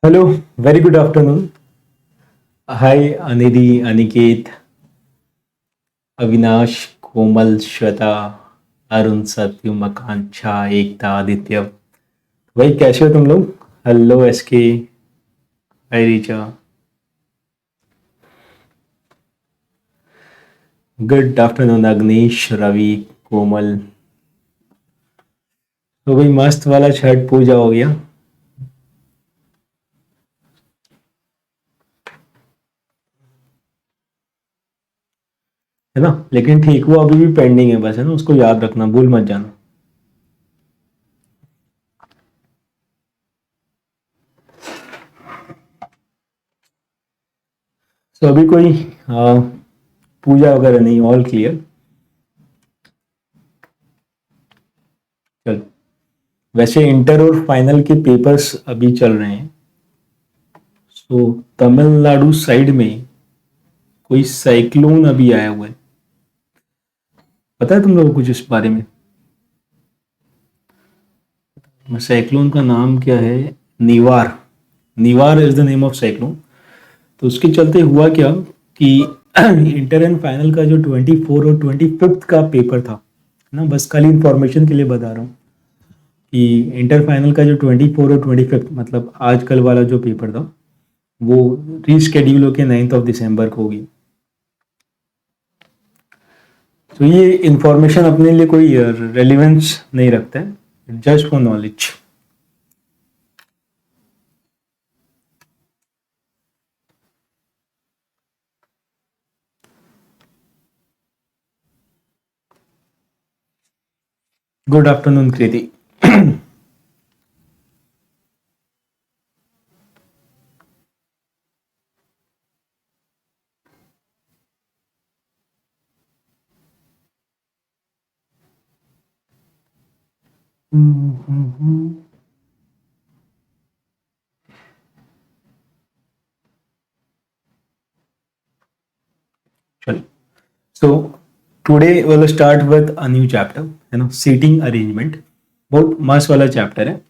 Hello, very good afternoon. Hi Anidhi, Aniket, Avinash, Komal, Shweta, Arun, Satyam, Akanksha, Ekta, Aditya. भाई कैसे हो तुम लोग? Hello SK, hi Richa. Good afternoon Agnish, Ravi, Komal. तो भाई मस्त वाला छठ पूजा हो गया है ना। लेकिन ठीक, वो अभी भी पेंडिंग है बस, है ना, उसको याद रखना, भूल मत जाना। तो अभी कोई पूजा वगैरह नहीं, ऑल क्लियर। चल, वैसे इंटर और फाइनल के पेपर्स अभी चल रहे हैं। तो तमिलनाडु साइड में कोई साइक्लोन अभी आया हुआ है। पता है तुम लोगों को कुछ इस बारे में? साइक्लोन का नाम क्या है? Nivar. Nivar is the name of cyclone. तो उसके चलते हुआ क्या कि इंटर एंड फाइनल का जो 24 और 25 का पेपर था ना, बस खाली इंफॉर्मेशन के लिए बता रहा हूँ कि इंटर फाइनल का जो 24 और 25 मतलब आज कल वाला जो पेपर था, वो रीस्केड्यूल होके 9 दिसंबर को होगी। तो ये इंफॉर्मेशन अपने लिए कोई रेलिवेंस नहीं रखता है, just for knowledge. Good afternoon Kriti. चलो, so today will start with a new chapter, है ना, सीटिंग अरेंजमेंट। बहुत मस्त वाला चैप्टर है।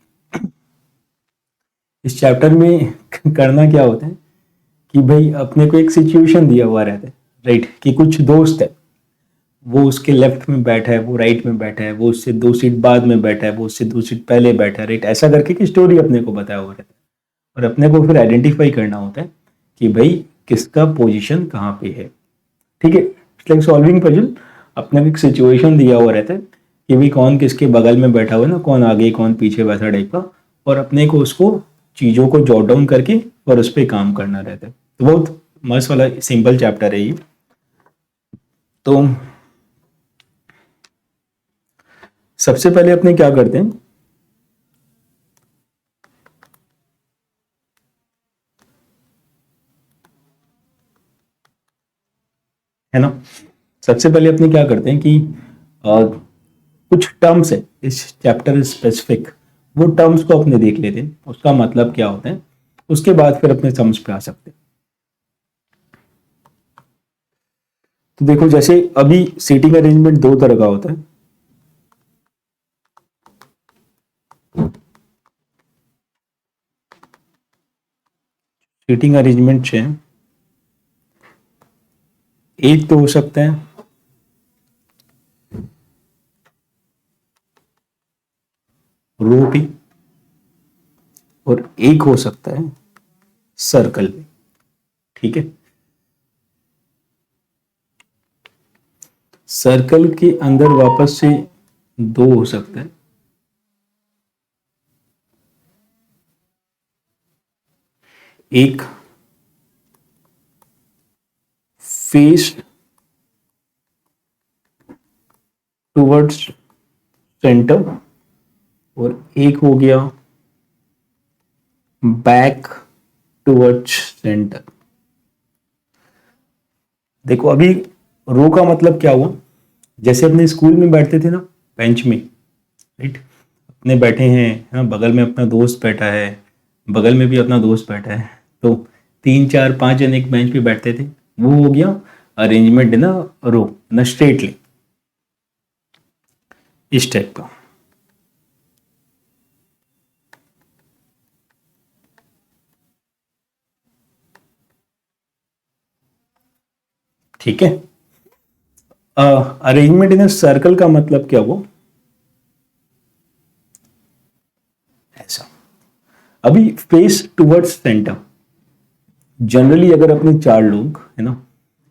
इस चैप्टर में करना क्या होता है कि भाई अपने को एक सिचुएशन दिया हुआ रहता है, राइट, कि कुछ दोस्त है, वो उसके लेफ्ट में बैठा है, वो राइट में बैठा है, वो उससे 2 सीट बाद में बैठा है, वो उससे 2 सीट पहले बैठा है, राइट, ऐसा करके कि स्टोरी अपने को बताया हुआ रहता है। और अपने को फिर आइडेंटिफाई करना होता है कि भाई किसका पोजीशन कहाँ पे है। ठीक है, इट्स लाइक सॉल्विंग पजल। अपने को एक सिचुएशन दिया हुआ रहता है कि भाई कौन किसके बगल में बैठा हुआ है ना, कौन आगे कौन पीछे, वैसा टाइप का। और अपने को उसको चीज़ों को जॉट डाउन करके और उस पर काम करना रहता है। तो बहुत मस्त वाला सिंपल चैप्टर है ये। तो सबसे पहले अपने क्या करते हैं, है ना, सबसे पहले अपने क्या करते हैं कि कुछ टर्म्स है इस चैप्टर स्पेसिफिक, वो टर्म्स को अपने देख लेते हैं, उसका मतलब क्या होता है। उसके बाद फिर अपने समझ पे आ सकते हैं। तो देखो, जैसे अभी सीटिंग अरेंजमेंट दो तरह का होता है। सीटिंग अरेंजमेंट है, एक तो हो सकता है रो पे, और एक हो सकता है सर्कल पे। ठीक है, सर्कल के अंदर वापस से दो हो सकता है। एक फेस टुवर्ड्स सेंटर, और एक हो गया बैक टुवर्ड्स सेंटर। देखो अभी रो का मतलब क्या हुआ, जैसे अपने स्कूल में बैठते थे ना, बेंच में, राइट, अपने बैठे हैं, है ना, बगल में अपना दोस्त बैठा है, बगल में भी अपना दोस्त बैठा है, तो 3 4 5 जन एक बेंच पे बैठते थे। वो हो गया अरेंजमेंट ना, रो ना, स्ट्रेटली इस टाइप का। ठीक है। अरेंजमेंट इन सर्कल का मतलब क्या हुआ? ऐसा। अभी फेस टुवर्ड्स सेंटर, जनरली अगर अपने चार लोग है ना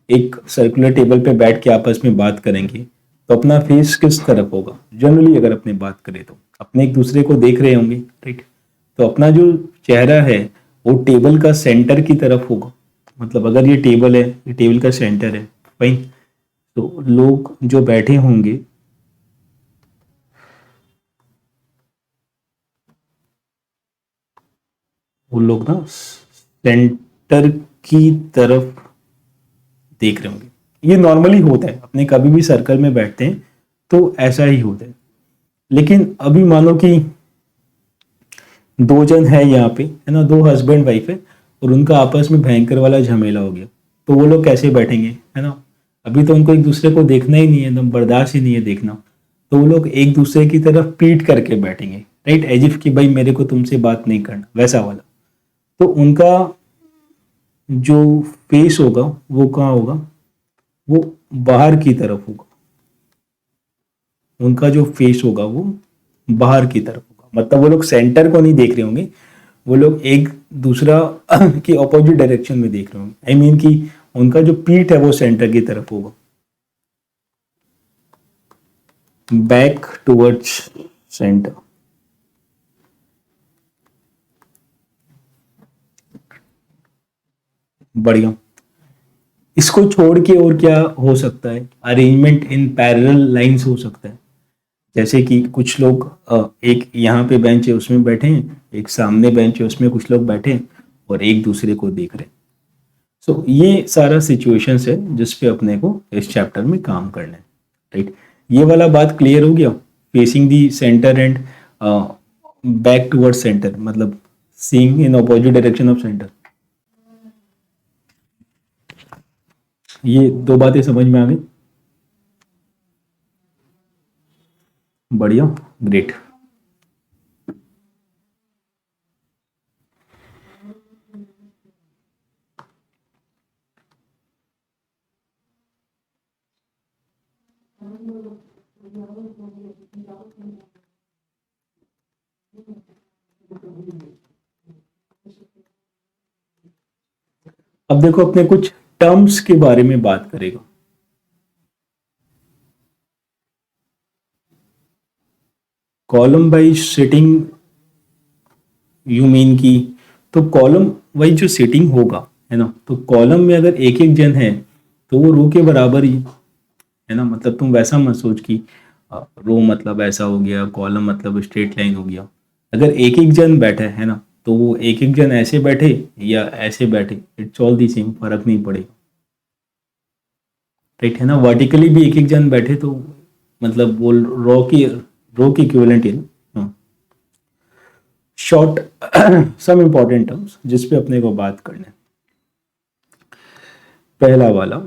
एक सर्कुलर टेबल पे बैठ के आपस में बात करेंगे तो अपना फेस किस तरफ होगा? जनरली अगर अपने बात करें तो अपने एक दूसरे को देख रहे होंगे, राइट? तो अपना जो चेहरा है वो टेबल का सेंटर की तरफ होगा। मतलब अगर ये टेबल है, ये टेबल का सेंटर है, फाइन। तो लोग जो बैठे होंगे वो लोग ना सेंटर की तरफ देख रहे होंगे। ये नॉर्मली होता है, अपने कभी भी सर्कल में बैठते हैं तो ऐसा ही होता है। लेकिन अभी मानो कि दो जन है यहाँ पे, है ना, दो हस्बैंड वाइफ है और उनका आपस में भयंकर वाला झमेला हो गया, तो वो लोग कैसे बैठेंगे, है ना? अभी तो उनको एक दूसरे को देखना ही नहीं है, एकदम बर्दाश्त ही नहीं है देखना। तो वो लोग एक दूसरे की तरफ पीट करके बैठेंगे, राइट? एज इफ कि भाई मेरे को तुमसे बात नहीं करना, वैसा वाला। तो उनका जो फेस होगा वो कहाँ होगा? वो बाहर की तरफ होगा। उनका जो फेस होगा वो बाहर की तरफ होगा। मतलब वो लोग सेंटर को नहीं देख रहे होंगे, वो लोग एक दूसरा की ऑपोजिट डायरेक्शन में देख रहे होंगे। आई मीन कि उनका जो पीठ है वो सेंटर की तरफ होगा, बैक टुवर्ड्स सेंटर। बढ़िया। इसको छोड़ के और क्या हो सकता है? अरेंजमेंट इन पैरेलल लाइंस हो सकता है। जैसे कि कुछ लोग एक यहाँ पे बेंच है उसमें बैठे हैं, एक सामने बेंच है उसमें कुछ लोग बैठे हैं और एक दूसरे को देख रहे हैं। सो ये सारा सिचुएशंस है जिस पे अपने को इस चैप्टर में काम करना है, राइट? ये वाला बात क्लियर हो गया? Facing the centre and back toward centre, मतलब seeing in opposite direction of centre. ये दो बातें समझ में आ गई? बढ़िया, ग्रेट। अब देखो अपने कुछ टर्म्स के बारे में बात करेगा। Column wise sitting you mean की, तो कॉलम वाइज जो सिटिंग होगा, है ना, तो कॉलम में अगर एक एक जन है तो वो रो के बराबर ही है ना। मतलब तुम वैसा मत सोच कि रो मतलब ऐसा हो गया, कॉलम मतलब स्ट्रेट लाइन हो गया। अगर एक एक जन बैठा है ना, तो वो एक एक जन ऐसे बैठे या ऐसे बैठे, इट्स ऑल दी सेम, फर्क नहीं पड़ेगा, राइट? है ना, वर्टिकली भी एक एक जन बैठे तो मतलब वो रो की इक्विवेलेंट है ना। शॉर्ट सम इंपॉर्टेंट टर्म्स जिस पे अपने को बात करना है। पहला वाला,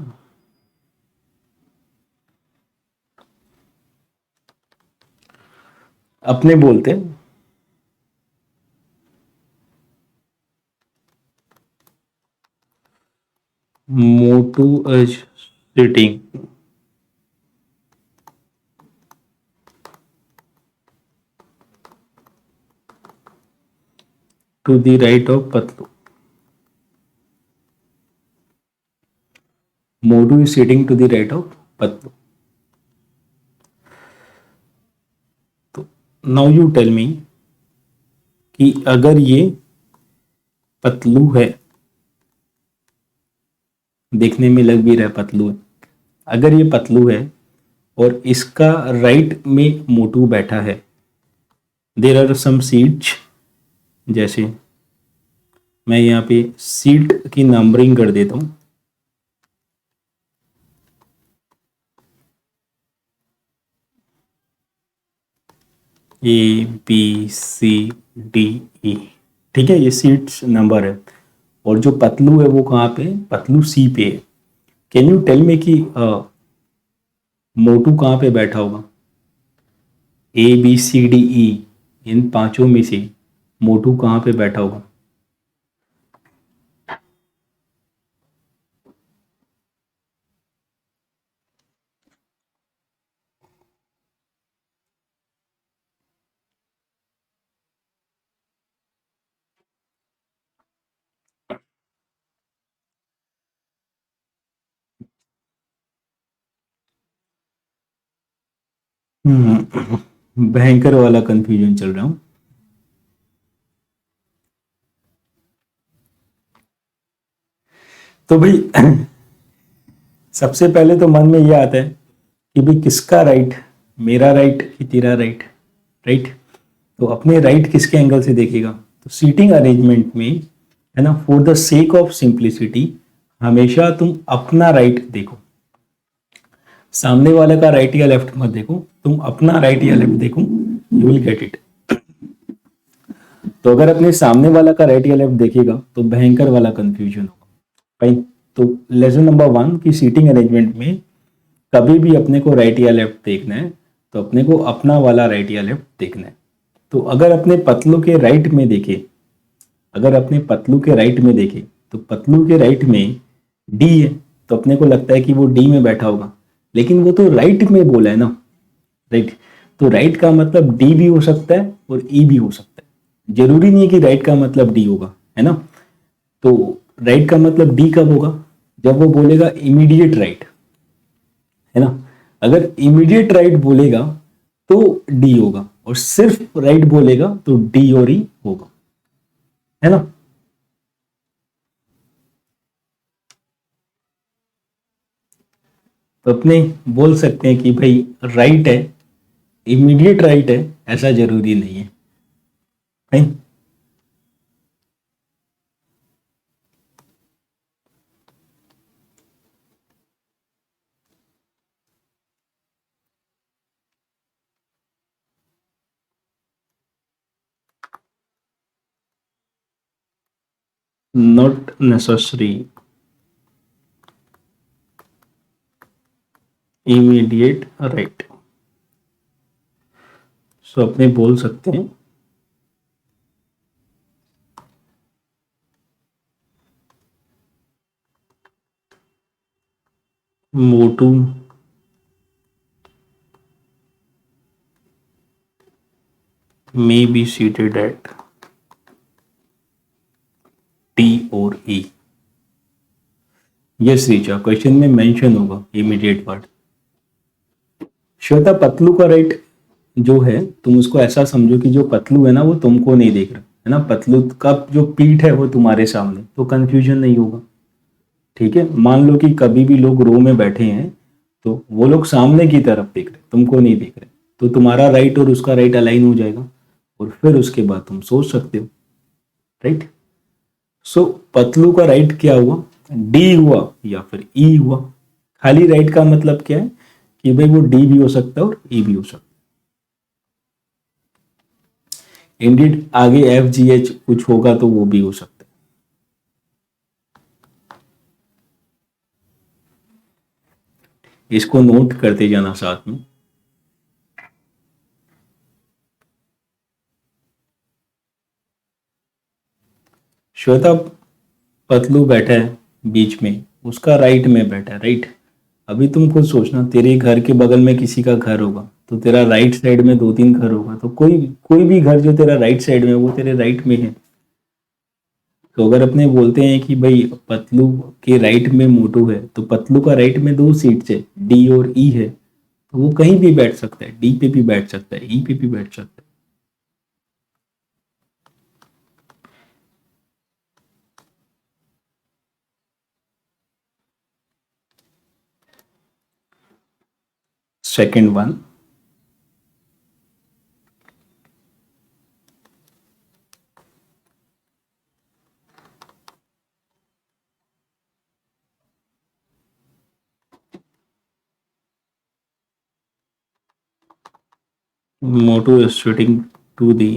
अपने बोलते हैं Motu is sitting to the right of Patlu. Motu is sitting to the right of Patlu. तो नाउ यू टेल मी कि अगर ये पतलू है, देखने में लग भी रहा है पतलू है, अगर ये पतलू है और इसका राइट में मोटू बैठा है, देर आर सम सीट्स, जैसे मैं यहाँ पे सीट की नंबरिंग कर देता हूँ। ए बी सी डी ई, ठीक है, ये सीट्स नंबर है। और जो पतलू है वो कहाँ पे? पतलू सी पे है। कैन यू टेल मी कि मोटू कहाँ पे बैठा होगा? ए बी सी डी ई, इन पांचों में से मोटू कहाँ पे बैठा होगा? भयंकर वाला कंफ्यूजन चल रहा हूँ। तो भाई सबसे पहले तो मन में ये आता है कि भाई किसका राइट, मेरा राइट कि तेरा राइट, राइट। तो अपने राइट किसके एंगल से देखेगा, तो सीटिंग अरेंजमेंट में है ना, for the sake of simplicity हमेशा तुम अपना राइट देखो, सामने वाले का राइट या लेफ्ट मत देखो, तुम अपना राइट या लेफ्ट देखो, यू विल गेट इट। तो अगर अपने सामने वाला का राइट या लेफ्ट देखेगा तो भयंकर वाला कंफ्यूजन होगा भाई। तो लेसन नंबर 1 की सीटिंग अरेंजमेंट में कभी भी अपने को राइट या लेफ्ट देखना है तो अपने को अपना वाला राइट या लेफ्ट देखना है। तो अगर अपने पतलू के राइट में देखे, अगर अपने पतलू के राइट में देखे तो पतलू के राइट में डी है, तो अपने को लगता है कि वो डी में बैठा होगा, लेकिन वो तो राइट में बोला है ना, राइट। तो राइट का मतलब डी भी हो सकता है और ई भी हो सकता है, जरूरी नहीं है कि राइट का मतलब डी होगा, है ना। तो राइट का मतलब डी कब होगा, जब वो बोलेगा इमीडिएट राइट, है ना। अगर इमीडिएट राइट बोलेगा तो डी होगा, और सिर्फ राइट बोलेगा तो डी और ई होगा, है ना। तो अपने बोल सकते हैं कि भाई राइट है, इमीडिएट राइट है, ऐसा जरूरी नहीं है, नहीं। Not necessary immediate right. So अपने बोल सकते हैं Motu may be seated at T और E। यस रीचा, क्वेश्चन में मेंशन होगा इमीडिएट वर्ड। श्वेता, पतलू का राइट जो है, तुम उसको ऐसा समझो कि जो पतलू है ना वो तुमको नहीं देख रहा है ना, पतलू का जो पीठ है वो तुम्हारे सामने, तो कंफ्यूजन नहीं होगा। ठीक है, मान लो कि कभी भी लोग रो में बैठे हैं तो वो लोग सामने की तरफ देख रहे, तुमको नहीं देख रहे, तो तुम्हारा राइट और उसका राइट अलाइन हो जाएगा, और फिर उसके बाद तुम सोच सकते हो, राइट। सो पतलू का राइट क्या हुआ, डी हुआ या फिर ई हुआ। खाली राइट का मतलब क्या है कि भाई वो डी भी हो सकता है और ई भी हो सकता है। इंडिड आगे एफ जी एच कुछ होगा तो वो भी हो सकता है। इसको नोट करते जाना साथ में। श्वेता, पतलू बैठा है बीच में, उसका राइट में बैठा है, राइट। अभी तुम खुद सोचना, तेरे घर के बगल में किसी का घर होगा तो तेरा राइट साइड में दो तीन घर होगा, तो कोई कोई भी घर जो तेरा राइट साइड में वो तेरे राइट में है। तो अगर अपने बोलते हैं कि भाई पतलू के राइट में मोटू है, तो पतलू का राइट में दो सीट्स है, डी और ई है, तो वो कहीं भी बैठ सकता है, डी पे भी बैठ सकता है, ई पे भी बैठ सकता है। Second one, Motu is sitting to the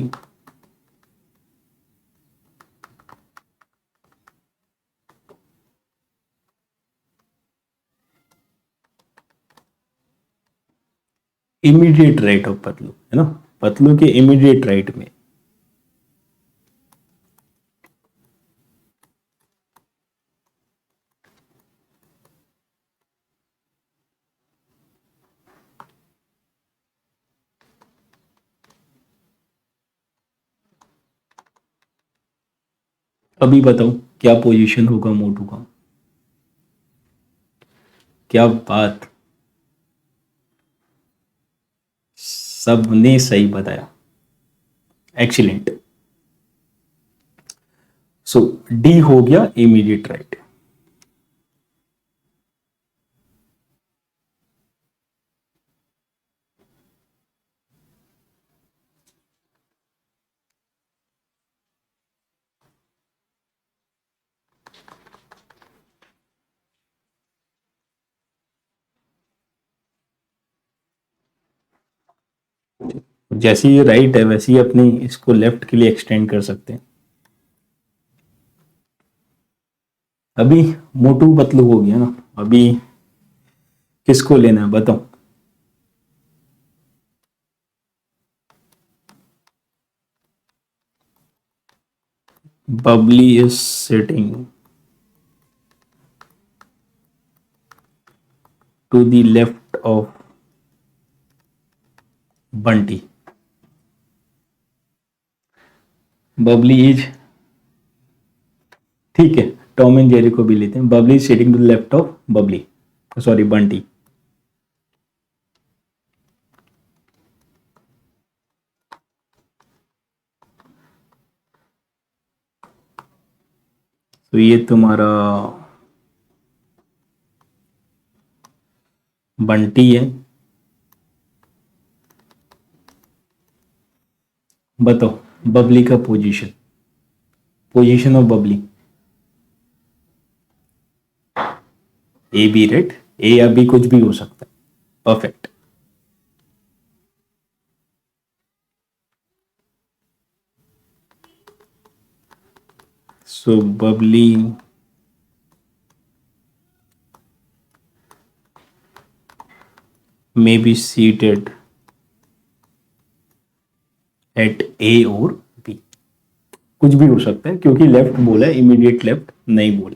immediate right of Patlu, है ना, पतलू के इमीडिएट राइट में। अभी बताओ क्या पोजीशन होगा मोटू का, क्या बात, सबने सही बताया, एक्सीलेंट। सो डी हो गया इमीडिएट राइट। जैसे ये राइट है वैसे ही अपनी इसको लेफ्ट के लिए एक्सटेंड कर सकते हैं। अभी मोटू पतलू हो गया ना, अभी किसको लेना है बताओ। Babli is sitting to the left of Bunty. Babli is, ठीक है, टॉम एंड जेरी को भी लेते हैं। Babli is sitting to the left of Babli, sorry Bunty. तो ये तुम्हारा बंटी है। बताओ बबली का position, position of Babli. A B, right, A या बी कुछ भी हो सकता है। Perfect. So Babli may be seated at A और B, कुछ भी हो सकता है क्योंकि लेफ्ट बोला है, इमीडिएट लेफ्ट नहीं बोला।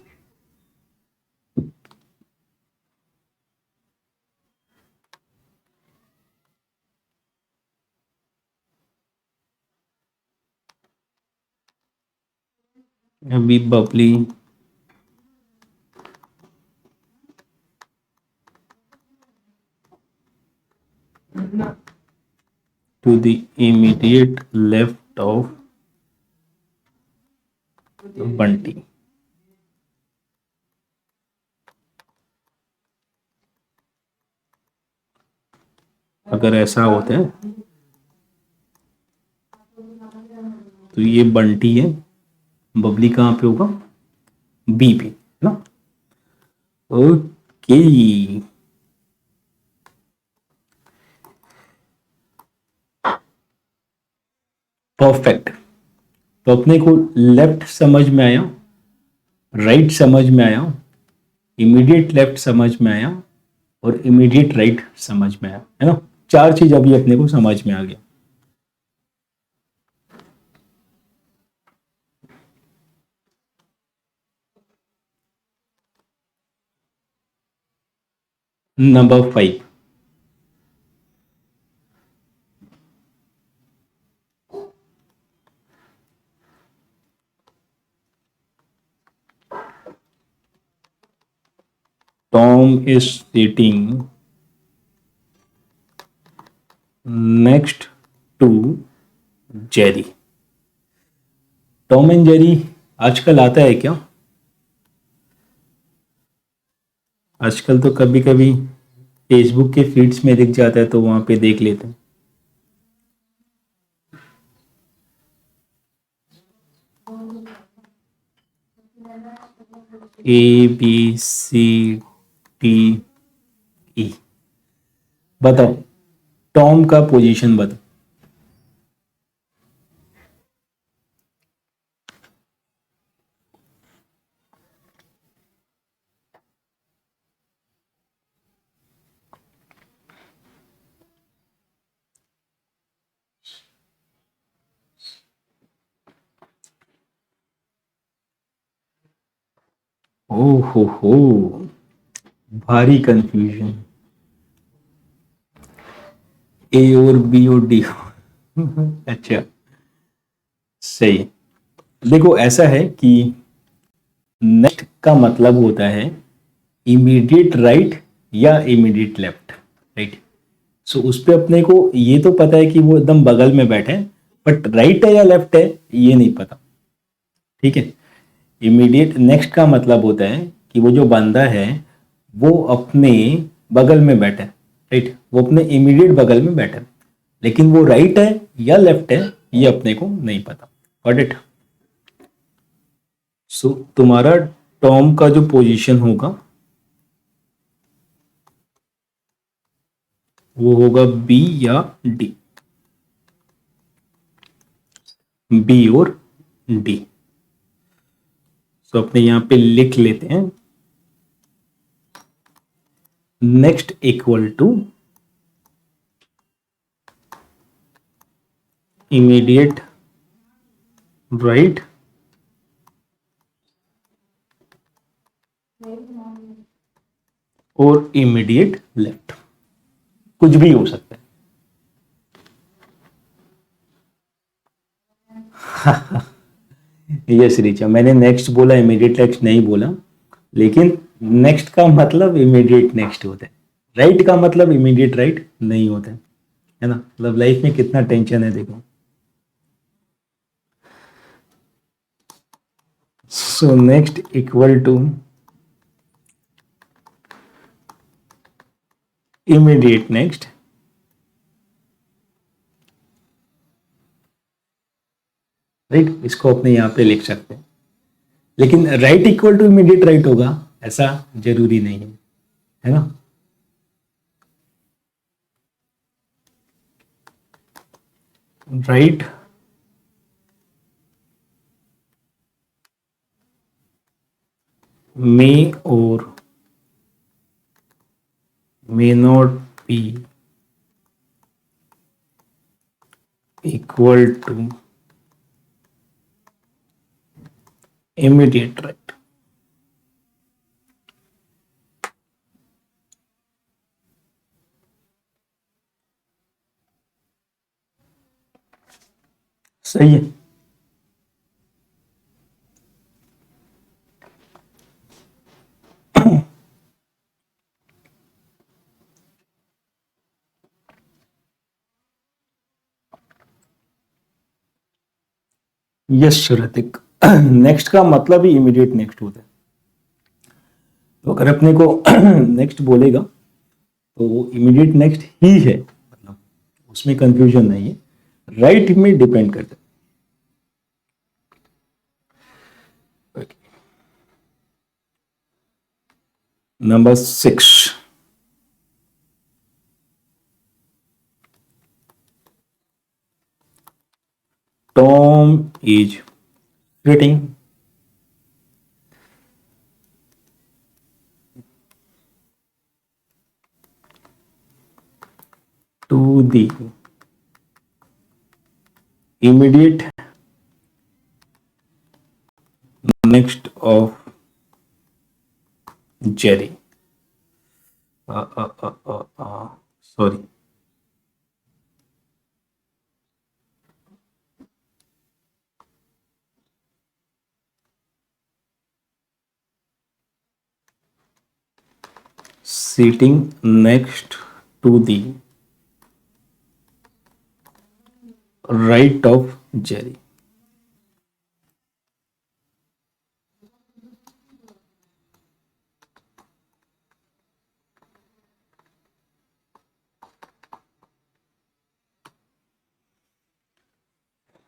अभी Babli to the immediate left of Bunty. अगर ऐसा होता है तो ये बंटी है, बबली कहाँ पे होगा, बी पे, है ना। Okay, perfect. तो अपने को लेफ्ट समझ में आया, राइट समझ में आया, इमीडिएट लेफ्ट समझ में आया और इमीडिएट राइट समझ में आया, है ना। चार चीज अभी अपने को समझ में आ गया। Number 5, Tom is sitting next to Jerry। Tom and Jerry आजकल आता है क्या? आजकल तो कभी कभी फेसबुक के फीड्स में दिख जाता है तो वहां पे देख लेते हैं। ए बी सी टी ई, बताओ टॉम का पोजीशन बताओ। ओ हो, भारी कंफ्यूजन, ए और बी और डी। अच्छा, सही। देखो ऐसा है कि नेक्स्ट का मतलब होता है इमीडिएट राइट या इमीडिएट लेफ्ट, राइट। सो उस पे अपने को ये तो पता है कि वो एकदम बगल में बैठे हैं, बट राइट है या लेफ्ट है ये नहीं पता। ठीक है। इमीडिएट नेक्स्ट का मतलब होता है कि वो जो बंदा है वो अपने बगल में बैठा है, राइट, वो अपने इमीडिएट बगल में बैठा है, लेकिन वो राइट है या लेफ्ट है ये अपने को नहीं पता। Got it. सो तुम्हारा टॉम का जो पोजीशन होगा वो होगा बी या डी, बी और डी। सो अपने यहां पे लिख लेते हैं next equal to immediate right और इमीडिएट लेफ्ट, कुछ भी हो सकता है। यस रिचा, मैंने नेक्स्ट बोला, इमीडिएट नेक्स्ट नहीं बोला, लेकिन नेक्स्ट का मतलब इमीडिएट नेक्स्ट होता है, राइट का मतलब इमीडिएट राइट नहीं होता है ना। मतलब लाइफ में कितना टेंशन है देखो। So next equal to immediate next, right, इसको अपने यहां पे लिख सकते हैं, लेकिन right equal to immediate right होगा ऐसा जरूरी नहीं है ना। Right may or may not be equal to immediate right। सही है। यस ऋतिक, नेक्स्ट का मतलब ही इमीडिएट नेक्स्ट होता है। तो अगर अपने को नेक्स्ट बोलेगा तो वो इमीडिएट नेक्स्ट ही है, मतलब उसमें कंफ्यूजन नहीं है, राइट में डिपेंड करता है। Number 6, Tom is sitting to the immediate next of Jerry. Sorry. Sitting next to the right of Jerry.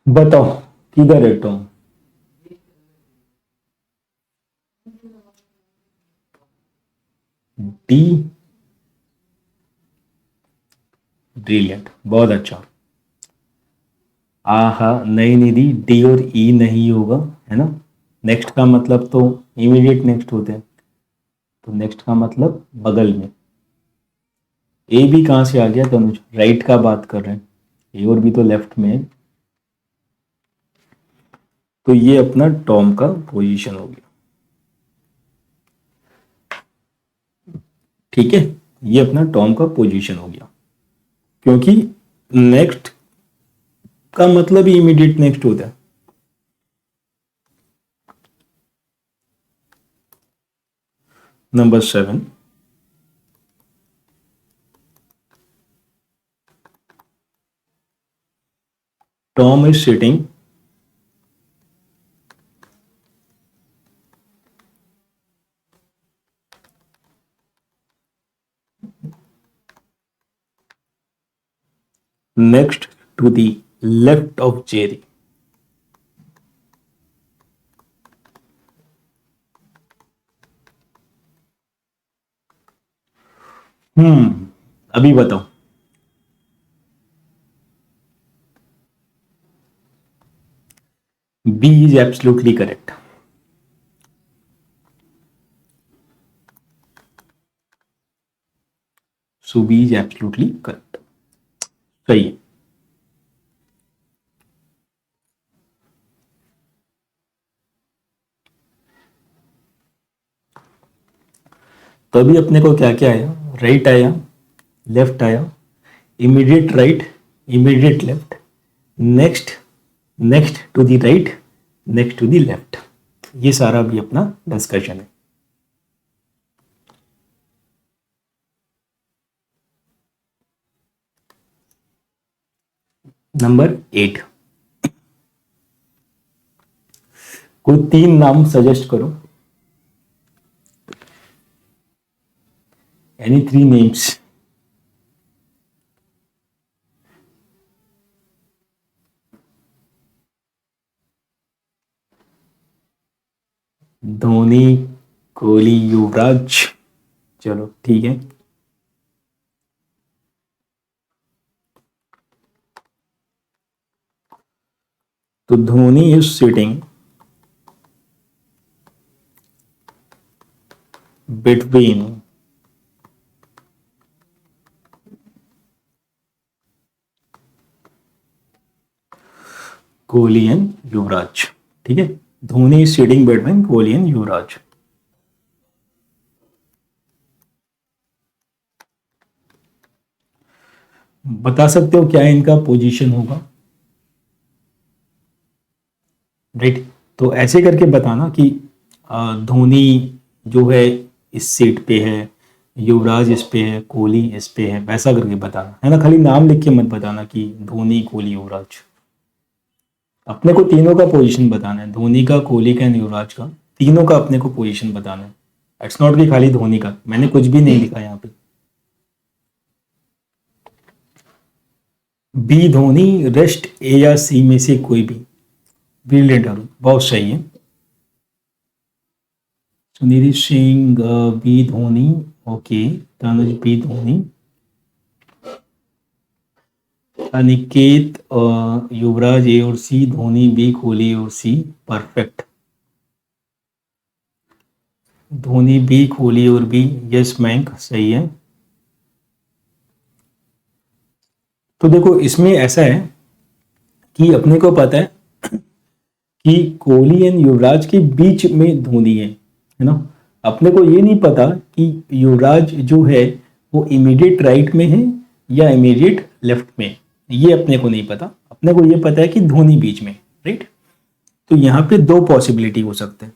बताओ किधर है टॉम? डी, ब्रिलियंट, बहुत अच्छा। आहा, नहीं निधि, डी और ई नहीं होगा, है ना। नेक्स्ट का मतलब तो इमीडिएट नेक्स्ट होते हैं, तो नेक्स्ट का मतलब बगल में। ए भी कहां से आ गया तनुज, राइट का बात कर रहे हैं, ए और बी तो लेफ्ट में है, तो ये अपना टॉम का पोजीशन हो गया। ठीक है, ये अपना टॉम का पोजीशन हो गया, क्योंकि नेक्स्ट का मतलब ही इमीडिएट नेक्स्ट होता है। Number 7, Tom is sitting next to the left of Jerry. अभी बताओ. B is absolutely correct. So B is absolutely correct. सही है. तो अभी अपने को क्या क्या आया? राइट आया, लेफ्ट आया, immediate right, immediate left, next, next to the right, next to the left. ये सारा भी अपना डिस्कशन है. नंबर 8. कोई 3 नाम सजेस्ट करो. Any 3 names. धोनी, कोहली, युवराज. चलो ठीक है. तो Dhoni is sitting between Kohli and Yuvraj. ठीक है. Dhoni is sitting between Kohli and Yuvraj. बता सकते हो क्या इनका पोजीशन होगा? राइट. तो ऐसे करके बताना कि धोनी जो है इस सीट पे है, युवराज इस पे है, कोहली इस पे है, वैसा करके बताना है ना. खाली नाम लिख के मत बताना कि धोनी, कोहली, युवराज. अपने को तीनों का पोजीशन बताना है. धोनी का, कोहली का, युवराज का, तीनों का अपने को पोजीशन बताना है. इट्स नॉट कि खाली धोनी का. मैंने कुछ भी नहीं लिखा यहाँ पे. बी धोनी, रेस्ट ए या सी में से कोई भी. ब्रिलियंट अरुण, बहुत सही है. Sunil Singh B Dhoni. Okay. Tanuj B Dhoni. Aniket Yuvraj A और सी, धोनी बी, कोहली और C. Perfect. Dhoni B, Kohli और बी. यस मयंक, सही है. तो देखो इसमें ऐसा है कि अपने को पता है कि कोहली एंड युवराज के बीच में धोनी है ना. अपने को ये नहीं पता कि युवराज जो है वो इमीडिएट राइट में है या इमीडिएट लेफ्ट में. ये अपने को नहीं पता. अपने को ये पता है कि धोनी बीच में. राइट. तो यहां पे 2 पॉसिबिलिटी हो सकते हैं.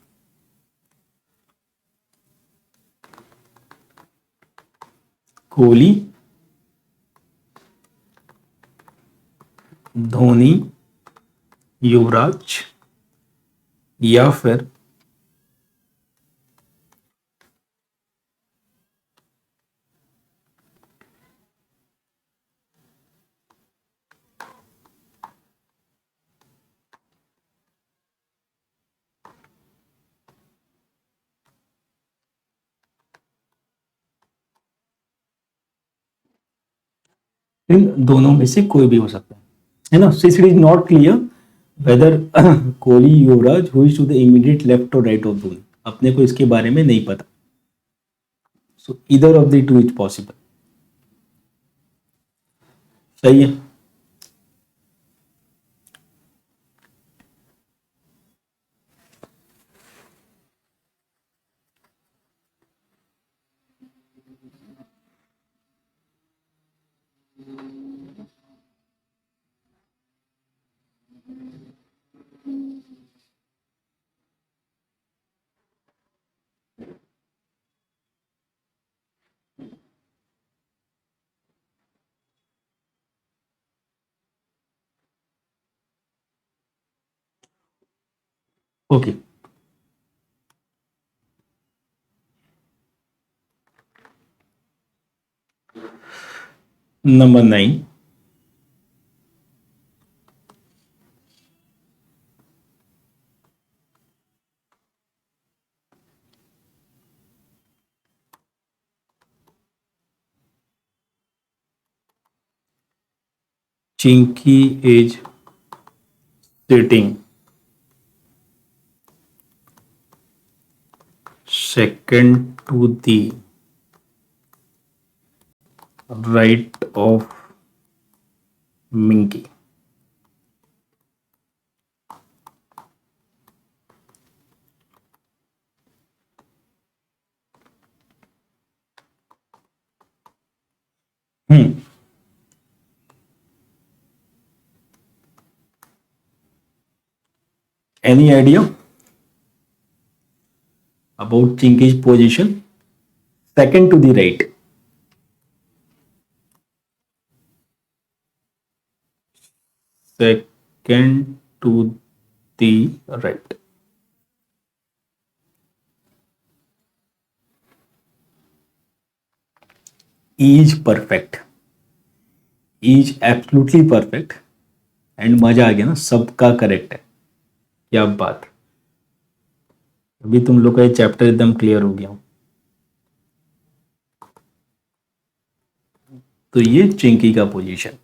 कोहली, धोनी, युवराज, या फिर इन दोनों में से कोई भी हो सकता है ना. Since it is not clear whether Kohli, Yuvraj, who is to the immediate left और राइट ऑफ धोनी, अपने को इसके बारे में नहीं पता. So either of the two is possible. सही है. Okay, number 9, Chinky is sitting second to the right of Minky. Any idea about Chinky's position? Second to the right. Second to the right. Is perfect. Is absolutely perfect. And मजा आ गया ना, सबका correct है। क्या बात, अभी तुम लोग का ये चैप्टर एकदम क्लियर हो गया। तो ये चिंकी का position.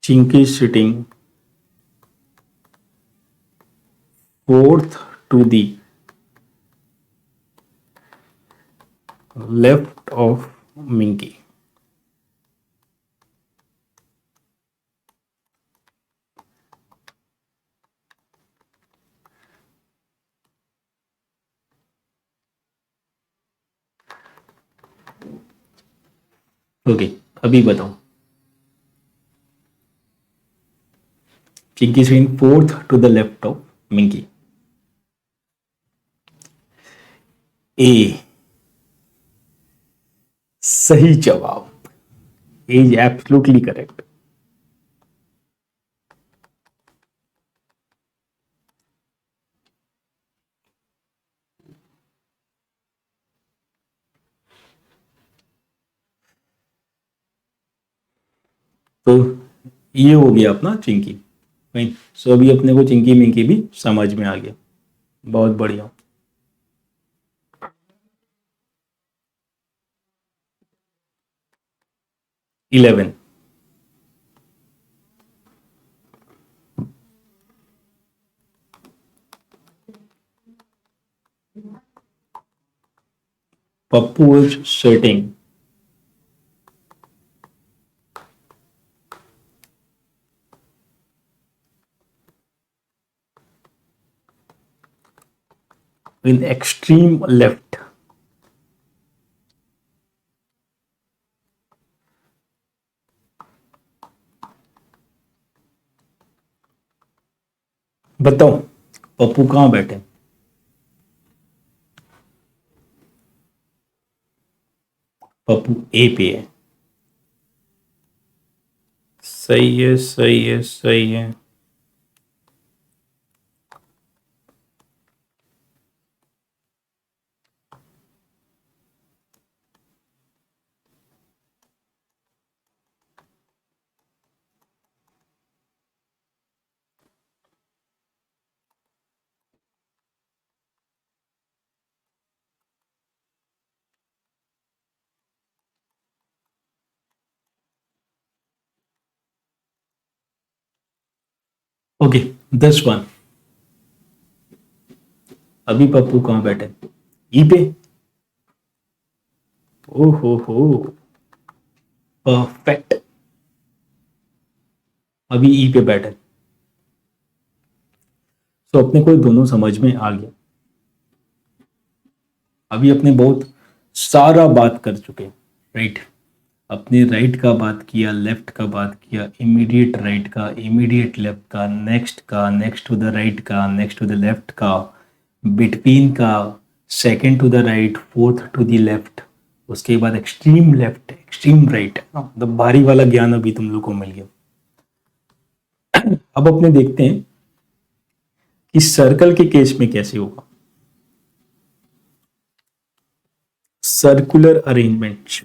Chinky sitting fourth to the left of Minky. Okay, अभी बताओ। Chinky sitting fourth to the left of Minky. ए सही जवाब, इज एब्सोल्युटली करेक्ट। तो ये हो गया अपना चिंकी। फाइन, सो अभी अपने को चिंकी मिंकी भी समझ में आ गया। बहुत बढ़िया। Eleven, Pappu is sitting in extreme left. बताओ पप्पू कहाँ बैठे? पप्पू ए पे है। सही है, सही है, सही है। ओके, 10-1। अभी पप्पू कहाँ बैठे? ई पे। ओहो हो, परफेक्ट। अभी ई पे बैठे, तो अपने को दोनों समझ में आ गया। अभी अपने बहुत सारा बात कर चुके, राइट। अपने राइट का बात किया, लेफ्ट का बात किया, इमीडिएट राइट का, इमीडिएट लेफ्ट का, नेक्स्ट टू द राइट का, नेक्स्ट टू द लेफ्ट का, बिटवीन का, second to the right, fourth to the left, उसके बाद एक्सट्रीम लेफ्ट, एक्सट्रीम राइट। मतलब भारी वाला ज्ञान अभी तुम लोग को मिल गया। अब अपने देखते हैं कि सर्कल के केस में कैसे होगा। Circular arrangement,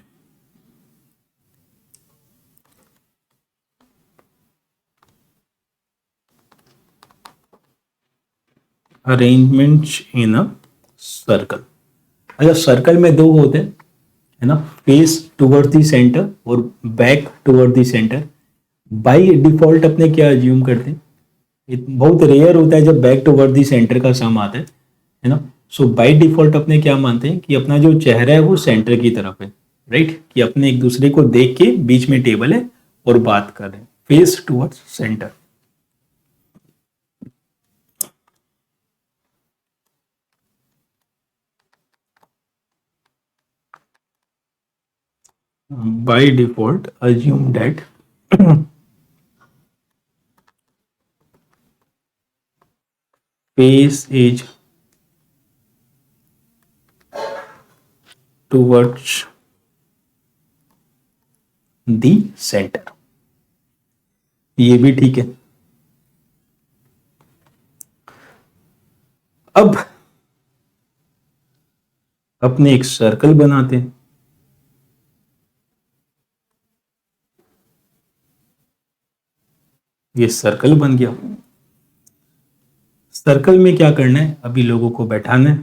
arrangements in a circle. अच्छा, सर्कल में दो होते हैं, है ना, फेस टुवर्ड द सेंटर और back toward the centre. By default अपने क्या अज्यूम करते हैं, बहुत रेयर होता है जब बैक टुवर्ड द सेंटर का सम आता है ना। सो बाय डिफॉल्ट अपने क्या मानते हैं कि अपना जो चेहरा है वो सेंटर की तरफ है, राइट, कि अपने एक दूसरे को देख के बीच में टेबल है और बात कर रहे हैं, face towards centre. by default assume that face is towards the center। ये भी ठीक है। अब अपने एक सर्कल बनाते हैं। ये सर्कल बन गया। सर्कल में क्या करना है, अभी लोगों को बैठाना है।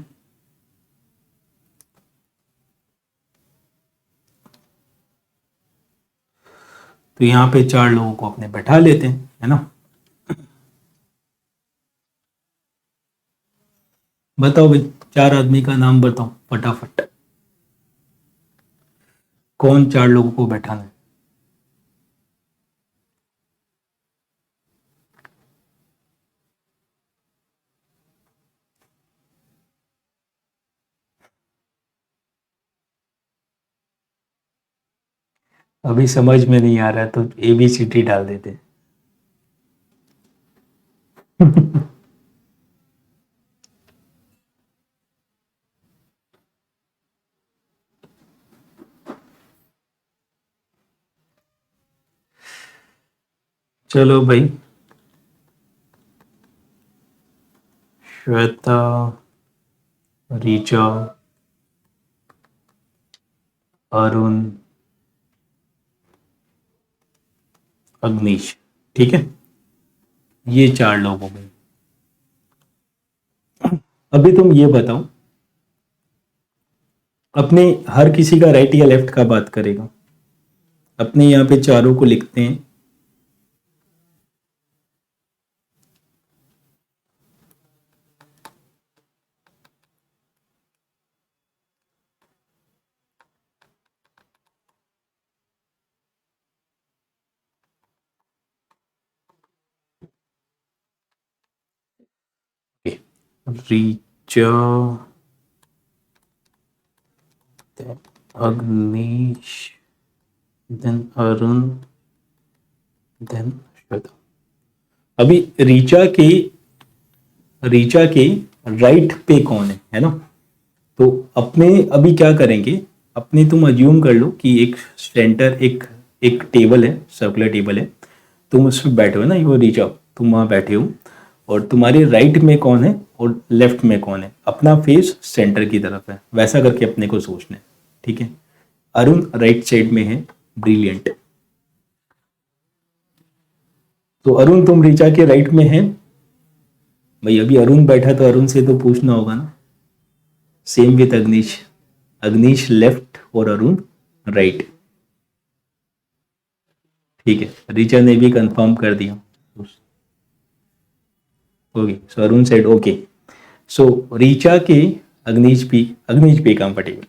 तो यहां पे 4 लोगों को अपने बैठा लेते हैं, है ना। बताओ भाई, 4 आदमी का नाम बताओ फटाफट, कौन 4 लोगों को बैठाना है। अभी समझ में नहीं आ रहा है तो ABCD डाल देते हैं। चलो भाई, श्वेता, रीचा, अरुण, अग्निश, ठीक है, ये 4 लोग हो गए। अभी तुम ये बताओ, अपने हर किसी का राइट या लेफ्ट का बात करेगा। अपने यहाँ पे चारों को लिखते हैं। रीचा, अग्निश, देन अरुण, देन श्वेता। अभी रीचा के राइट पे कौन है ना। तो अपने अभी क्या करेंगे, अपने तुम अज्यूम कर लो कि एक सेंटर, एक टेबल है, सर्कुलर टेबल है, तुम उस पर बैठे हो ना, ये रीचा, तुम वहां बैठे हो, और तुम्हारे राइट में कौन है और लेफ्ट में कौन है, अपना फेस सेंटर की तरफ है, वैसा करके अपने को सोचना है, ठीक है। अरुण राइट साइड में है, ब्रिलियंट। तो अरुण तुम रीचा के राइट में है भाई। अभी अरुण बैठा तो अरुण से तो पूछना होगा ना। Same with Agnish, Agnish left और अरुण राइट, ठीक है। रीचा ने भी कंफर्म कर दिया। ओके, सो अरुण सेड ओके। सो रीचा के अग्निश भी कंफर्टेबल।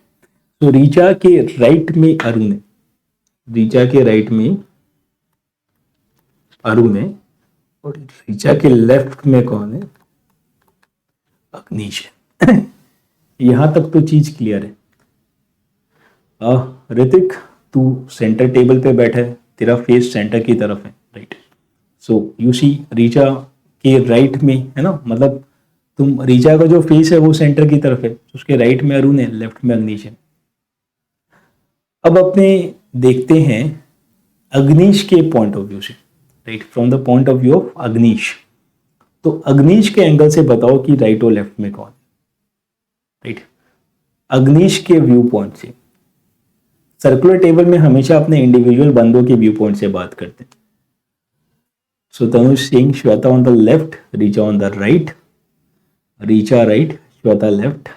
तो रीचा के राइट में अरुण है, रीचा के राइट में अरुण है, और रीचा के लेफ्ट में कौन है, अग्निश है। यहां तक तो चीज क्लियर है। ऋतिक, तू सेंटर टेबल पे बैठा है, तेरा फेस सेंटर की तरफ है, right. So you see Richa के राइट में है ना, मतलब तुम रीचा का जो फेस है वो सेंटर की तरफ है, उसके राइट में अरुण है, लेफ्ट में अग्निश है। अब अपने देखते हैं अग्निश के पॉइंट ऑफ व्यू से, right, from the point of view of Agnish. तो अग्निश के एंगल से बताओ कि राइट और लेफ्ट में कौन, राइट। अग्निश के व्यू पॉइंट से, सर्कुलर टेबल में हमेशा अपने इंडिविजुअल बंदों के व्यू पॉइंट से बात करते हैं। So Tanush Singh, Shweta on the left, Richa on the right, Richa right, Shweta left,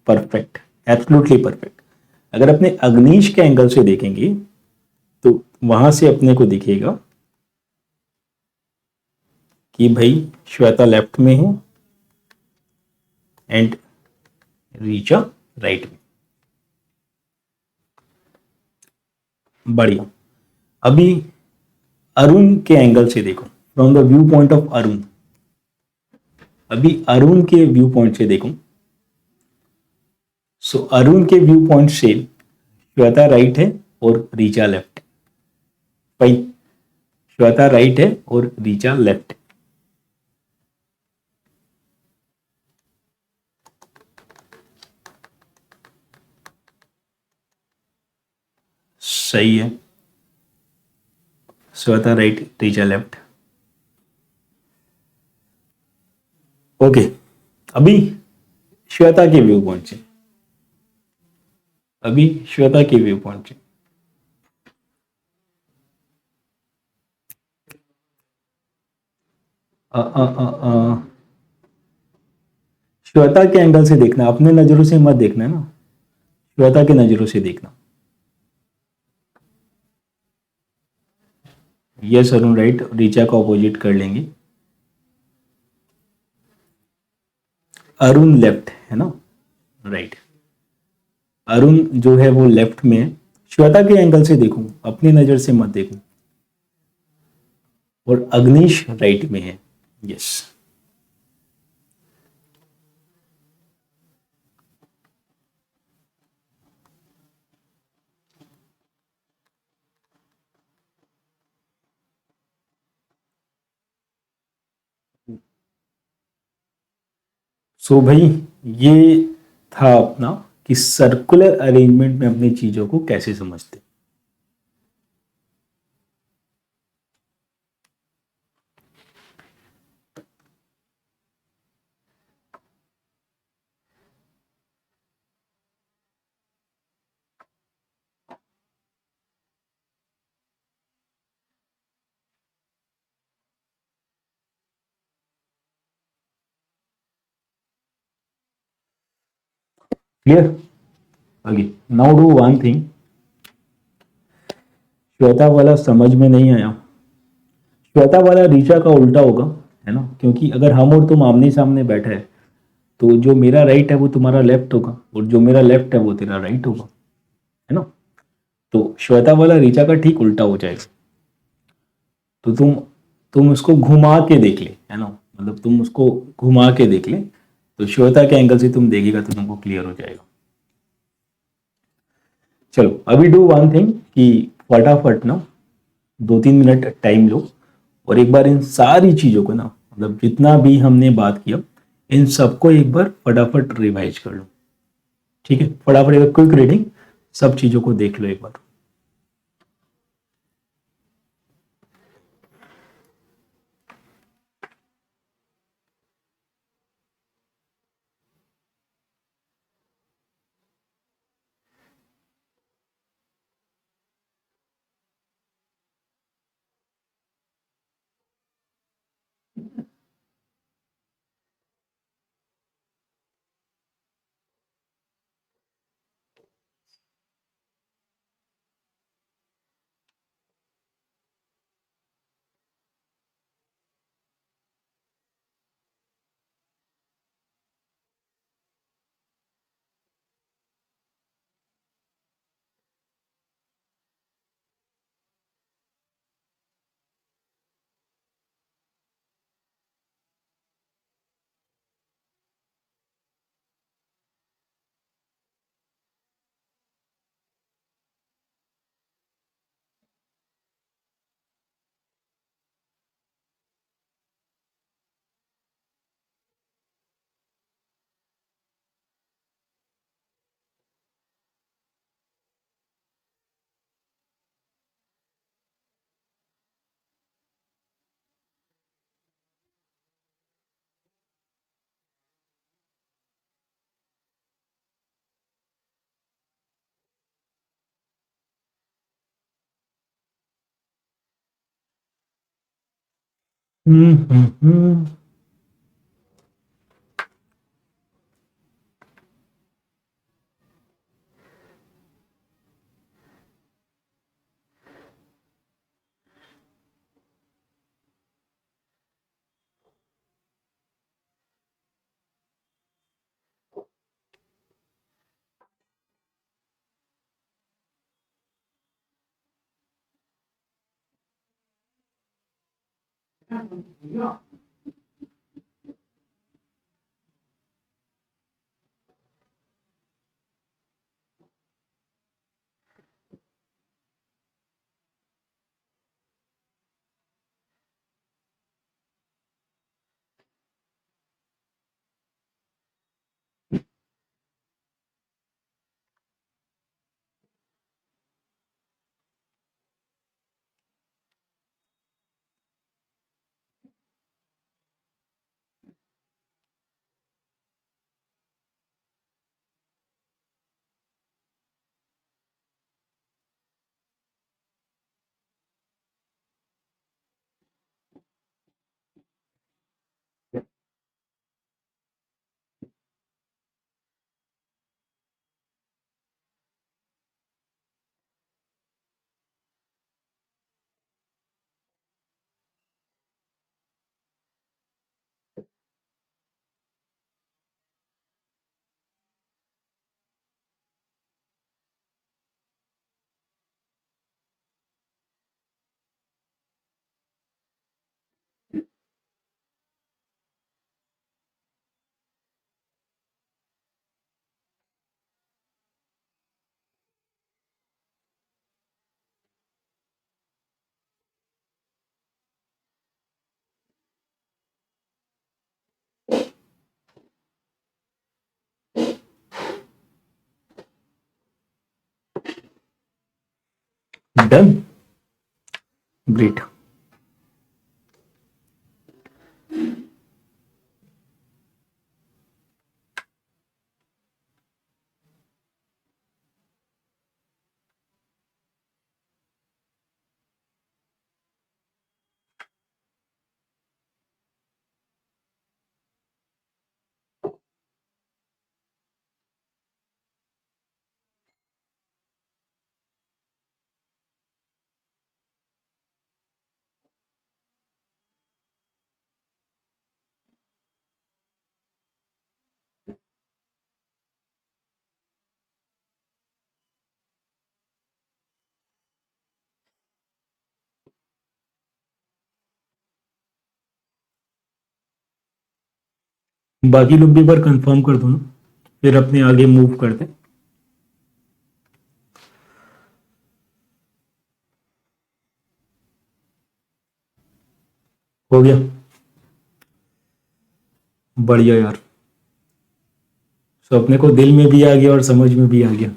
perfect, absolutely perfect. अगर अपने अग्निश के एंगल से देखेंगे तो वहां से अपने को दिखेगा कि भाई श्वेता लेफ्ट में है एंड रीचा राइट में। बढ़िया। अभी अरुण के एंगल से देखो, from the view point of Arun. अभी अरुण के व्यू पॉइंट से देखो, सो अरुण के व्यू पॉइंट से श्वेता राइट है और रीचा लेफ्ट। भाई श्वेता राइट है और रीचा लेफ्ट। सही है, Shweta right, Richa left. Okay. अभी श्वेता के व्यू पॉइंट से, अभी श्वेता के व्यू पॉइंट से श्वेता के एंगल से देखना, अपने नजरों से मत देखना है ना, श्वेता के नजरों से देखना। यस अरुण राइट, रीचा का ऑपोजिट कर लेंगे। अरुण लेफ्ट है ना, राइट। अरुण जो है वो लेफ्ट में है। श्वेता के एंगल से देखूं, अपनी नजर से मत देखूं। और अग्निश राइट में है, यस। सो भाई ये था अपना कि सर्कुलर अरेंजमेंट में अपनी चीजों को कैसे समझते। क्लियर। आगे now do one thing. Shweta वाला समझ में नहीं आया, श्वेता वाला रीचा का उल्टा होगा, है ना, क्योंकि अगर हम और तुम आमने सामने बैठे हैं तो जो मेरा राइट है वो तुम्हारा लेफ्ट होगा और जो मेरा लेफ्ट है वो तेरा राइट होगा, है ना। तो श्वेता वाला रीचा का ठीक उल्टा हो जाएगा। तो तुम उसको घुमा के देख ले, है ना, मतलब तुम उसको घुमा के देख ले तो श्वेता के एंगल से तुम देखेगा तो तुमको क्लियर हो जाएगा। चलो अभी डू वन थिंग कि फटाफट ना 2-3 मिनट टाइम लो और एक बार इन सारी चीजों को ना, मतलब जितना भी हमने बात किया इन सबको एक बार फटाफट रिवाइज कर लो। ठीक है, फटाफट एक क्विक रीडिंग, सब चीजों को देख लो एक बार। हम्म। Done, great. बाकी लोग भी एक बार कंफर्म कर दो ना, फिर अपने आगे मूव करते हैं। हो गया, बढ़िया यार। सो अपने को दिल में भी आ गया और समझ में भी आ गया।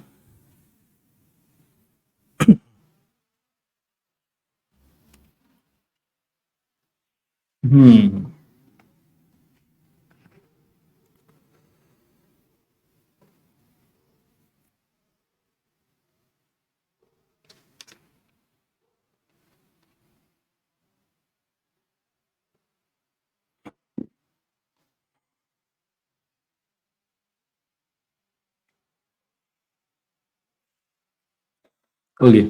हम्म। हो गया।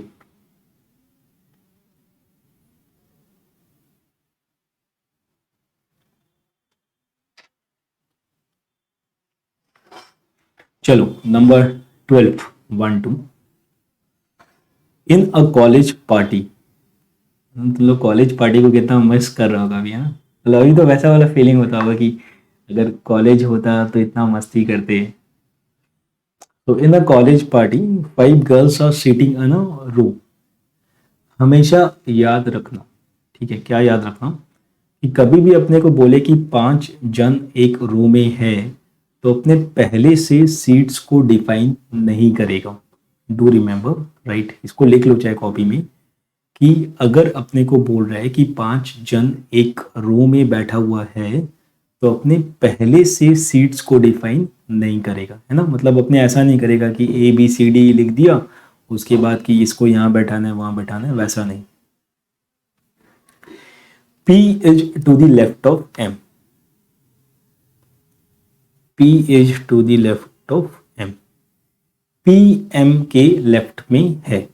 चलो, number 12, 1 2। In a college party. तुम लोग कॉलेज पार्टी को कितना मिस कर रहे होगा अभी, है ना? मतलब अभी तो वैसा वाला फीलिंग होता होगा कि अगर कॉलेज होता तो इतना मस्ती करते। तो in a college party, 5 girls are sitting in a room. हमेशा याद रखना, ठीक है? क्या याद रखना? कि कभी भी अपने को बोले कि 5 जन एक रूम में है, तो अपने पहले से सीट्स को डिफाइन नहीं करेगा। Do remember, right? इसको लिख लो चाहे कॉपी में, कि अगर अपने को बोल रहा है कि 5 जन एक रो में बैठा हुआ है, तो अपने पहले से सीट्स को डिफाइन नहीं करेगा, है ना? मतलब अपने ऐसा नहीं करेगा कि ABCD लिख दिया, उसके बाद कि इसको यहाँ बैठाना है वहाँ बैठाना है, वैसा नहीं। P is to the left of M. P is to the left of M. P M के लेफ्ट में है.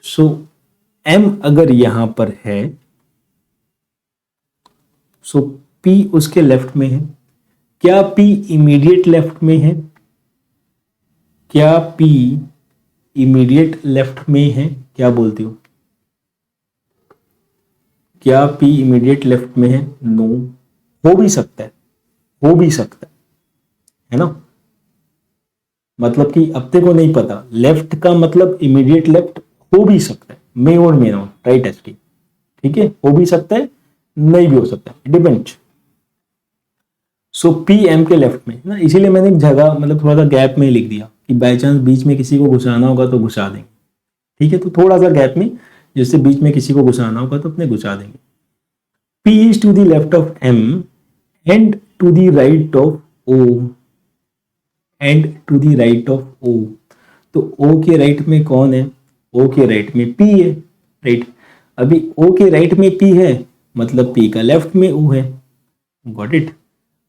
सो M अगर यहां पर है, सो P उसके लेफ्ट में है. क्या P इमीडिएट लेफ्ट में है? क्या P इमीडिएट लेफ्ट में है? क्या बोलते हो? क्या P इमीडिएट लेफ्ट में है? नो. हो भी सकता है, हो भी सकता है ना. मतलब कि अपने को नहीं पता. लेफ्ट का मतलब इमीडिएट लेफ्ट हो भी सकता है, मे और मे नॉट, राइट एसटी. ठीक है, हो भी सकता है, नहीं भी हो सकता है, डिपेंड्स. सो पी एम के लेफ्ट में ना, इसीलिए मैंने एक जगह मतलब थोड़ा सा गैप में लिख दिया कि बाई चांस बीच में किसी को घुसाना होगा तो घुसा देंगे. ठीक है, तो थोड़ा सा गैप में, जिससे बीच में किसी को घुसाना होगा तो अपने घुसा देंगे. P is to the left of M and to the right of O. and to the right of O. तो O के राइट में कौन है? O के राइट में P है, राइट. अभी O के राइट में P है, मतलब P का लेफ्ट में O है. Got it.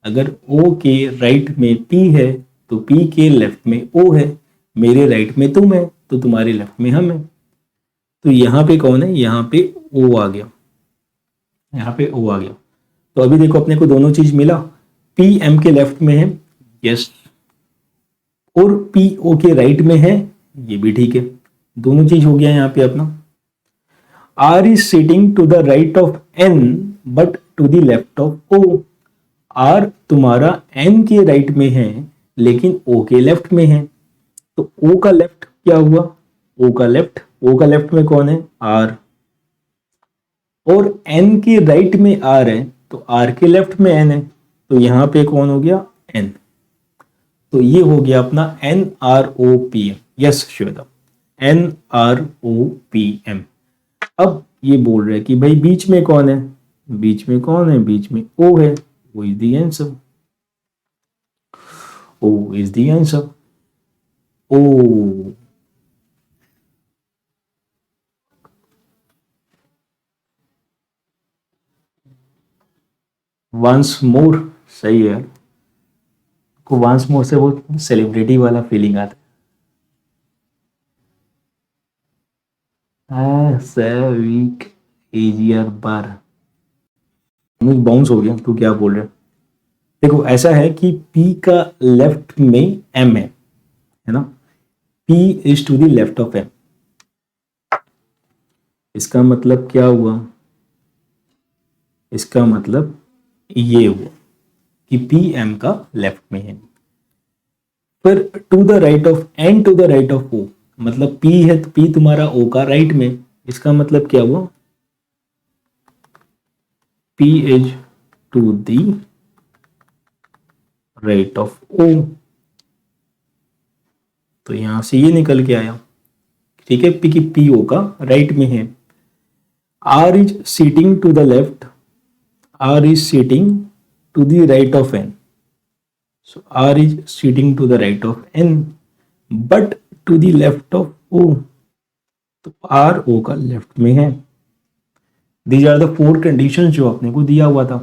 अगर O के राइट में P है तो P के लेफ्ट में O है. मेरे राइट में तुम है तो तुम्हारे लेफ्ट में हम है. तो यहाँ पे कौन है? यहाँ पे O आ गया. यहाँ पे O आ गया. तो अभी देखो अपने को दोनों चीज मिला. P M के लेफ्ट में है, यस, और P O के राइट में है, ये भी ठीक है. दोनों चीज हो गया यहाँ पे अपना. R is sitting to the right of N but to the left of O. R तुम्हारा N के राइट में है लेकिन O के लेफ्ट में है. तो O का लेफ्ट क्या हुआ? O का लेफ्ट में कौन है? R. और N के राइट में R है तो R के लेफ्ट में N है. तो यहां पे कौन हो गया? N. तो ये हो गया अपना NROPM. Yes Shweta, NROPM. अब ये बोल रहे हैं कि भाई बीच में कौन है? बीच में कौन है? बीच में O है. वो is the answer. O is the answer. O. Once more. सही है यार, को वंस मोर से वो सेलिब्रिटी वाला फीलिंग आता है. वीक एजियर बार बाउंस हो गया. तू क्या बोल रहे हो? देखो ऐसा है कि P का लेफ्ट में M है ना. P is to the left of M. इसका मतलब क्या हुआ? इसका मतलब ये हुआ कि P M का लेफ्ट में है. फिर to the right of N to the right of O, मतलब P है तो P तुम्हारा O का राइट में. इसका मतलब क्या हुआ? P is to the right of O. तो यहां से ये निकल के आया. ठीक है, P की P O का राइट में है. R is sitting to the left. R is sitting to the right of N. So R is sitting to the right of N, but to the left of O. तो R O का left में है. These are the 4 conditions जो अपने को दिया हुआ था.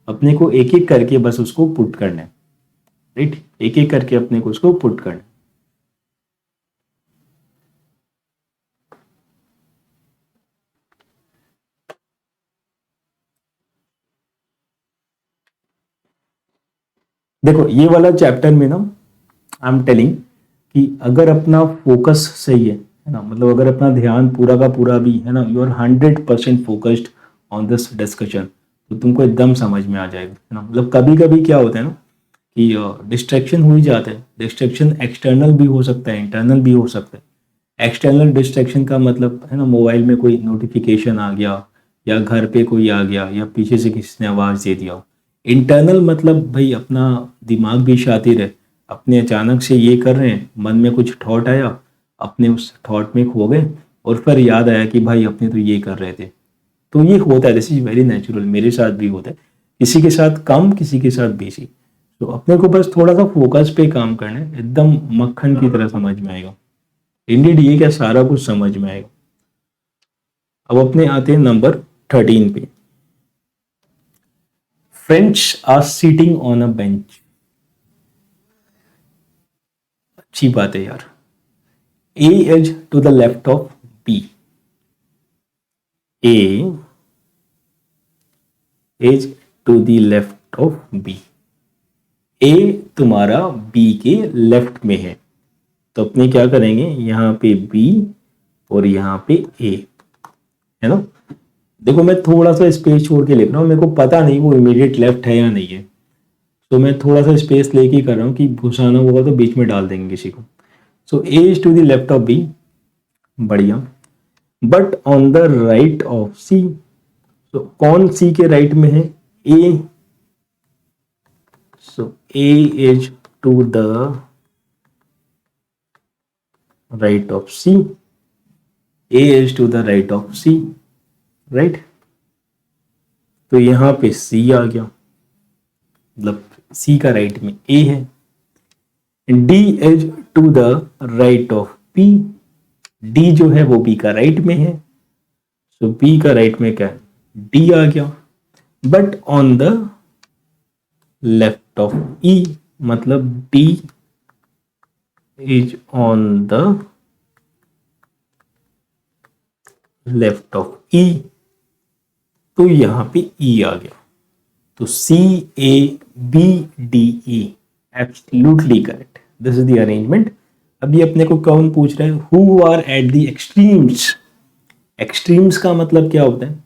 अपने को एक एक करके बस उसको पुट करना है, राइट. एक एक करके अपने को उसको पुट करना है. देखो ये वाला चैप्टर में ना आई एम टेलिंग कि अगर अपना फोकस सही है ना, मतलब अगर अपना ध्यान पूरा का पूरा भी है ना, you are 100% focused on this discussion, तो तुमको एकदम समझ में आ जाएगा, है ना. मतलब कभी कभी क्या होता है ना कि डिस्ट्रैक्शन हो ही जाता है. डिस्ट्रैक्शन एक्सटर्नल भी हो सकता है, इंटरनल भी हो सकता है. एक्सटर्नल डिस्ट्रैक्शन का मतलब है ना, मोबाइल में कोई नोटिफिकेशन आ गया, या घर पे कोई आ गया, या पीछे से किसी ने आवाज़ दे दिया. इंटरनल मतलब भाई अपना दिमाग भी शातिर है, अपने अचानक से ये कर रहे हैं, मन में कुछ थॉट आया, अपने उस थॉट में खो गए, और फिर याद आया कि भाई अपने तो ये कर रहे थे. तो ये होता है, दिस इज वेरी नेचुरल, मेरे साथ भी होता है. किसी के साथ कम, किसी के साथ बेसी. तो अपने को बस थोड़ा सा फोकस पे काम करना है, एकदम मक्खन की तरह समझ में आएगा. इंडीड ये क्या, सारा कुछ समझ में आएगा. अब अपने आते हैं नंबर 13 पे, friends are sitting on a bench. अच्छी बात है यार। A is to the left of B. A is to the left of B. A तुम्हारा बी के लेफ्ट में है, तो अपने क्या करेंगे, यहां पे बी और यहां पे ए, है ना। देखो मैं थोड़ा सा स्पेस छोड़ के लिख रहा हूँ, मेरे को पता नहीं वो इमीडिएट लेफ्ट है या नहीं है, तो मैं थोड़ा सा स्पेस लेके ही कर रहा हूँ कि घुसाना होगा तो बीच में डाल देंगे किसी को। So A is to the left of B, बढ़िया। But on the right of C, तो कौन सी के राइट में है, A. So A is to the right of C. A is to the right of C, right. तो यहां पे सी आ गया, मतलब सी का राइट में ए है। D is to the right of P. D जो है वो बी का राइट में है, सो बी का राइट में क्या है, डी आ गया। But on the left of E, मतलब D is on the left of E, तो यहां पे ई आ गया। तो C A B D E, absolutely correct. This is the arrangement. अभी अपने को कौन पूछ रहा है, who are at the extremes. Extremes का मतलब क्या होता है,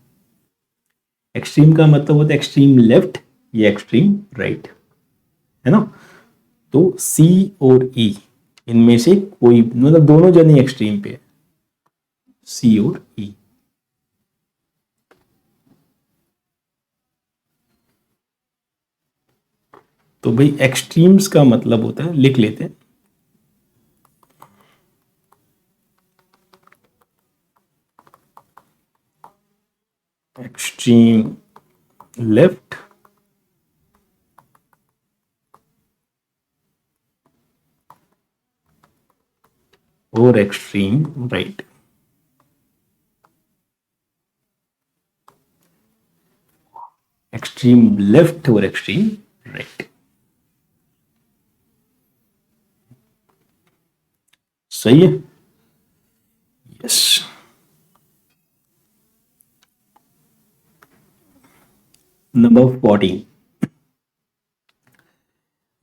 एक्सट्रीम का मतलब होता है एक्सट्रीम लेफ्ट या एक्सट्रीम राइट, है ना। तो सी और ई इनमें से कोई, मतलब दोनों जने एक्सट्रीम पे है, सी और ई। तो भाई एक्सट्रीम्स का मतलब होता है, लिख लेते हैं, एक्सट्रीम लेफ्ट और एक्सट्रीम राइट। एक्सट्रीम लेफ्ट और एक्सट्रीम राइट, सही है, yes. Number 14,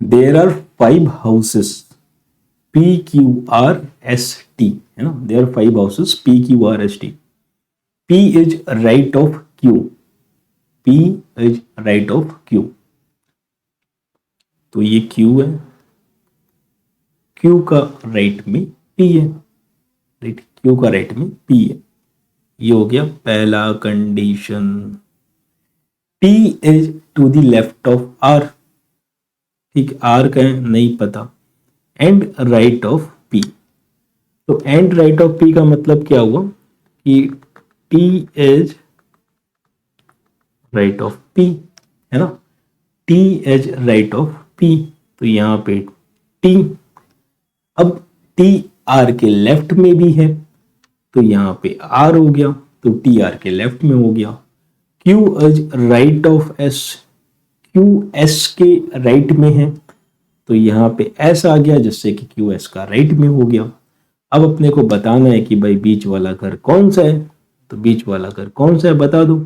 there are 5 houses P Q R S T, है ना। There are 5 houses P Q R S T. P is right of Q, P is right of Q, तो ये Q है, Q का right में P है, right, Q का right में पी है। ये हो गया पहला condition. T is to the left of R, ठीक, आर का है नहीं पता, एंड राइट ऑफ पी। तो एंड राइट ऑफ पी का मतलब क्या हुआ कि T is right of P, है ना। T is right of P, तो यहां पे टी, अब टी आर के लेफ्ट में भी है, तो यहां पे आर हो गया, तो टी आर के लेफ्ट में हो गया। Q is right of S, Q S के राइट में है, तो यहां पे एस आ गया, जिससे कि क्यू एस का राइट में हो गया। अब अपने को बताना है कि भाई बीच वाला घर कौन सा है, तो बीच वाला घर कौन सा है बता दो।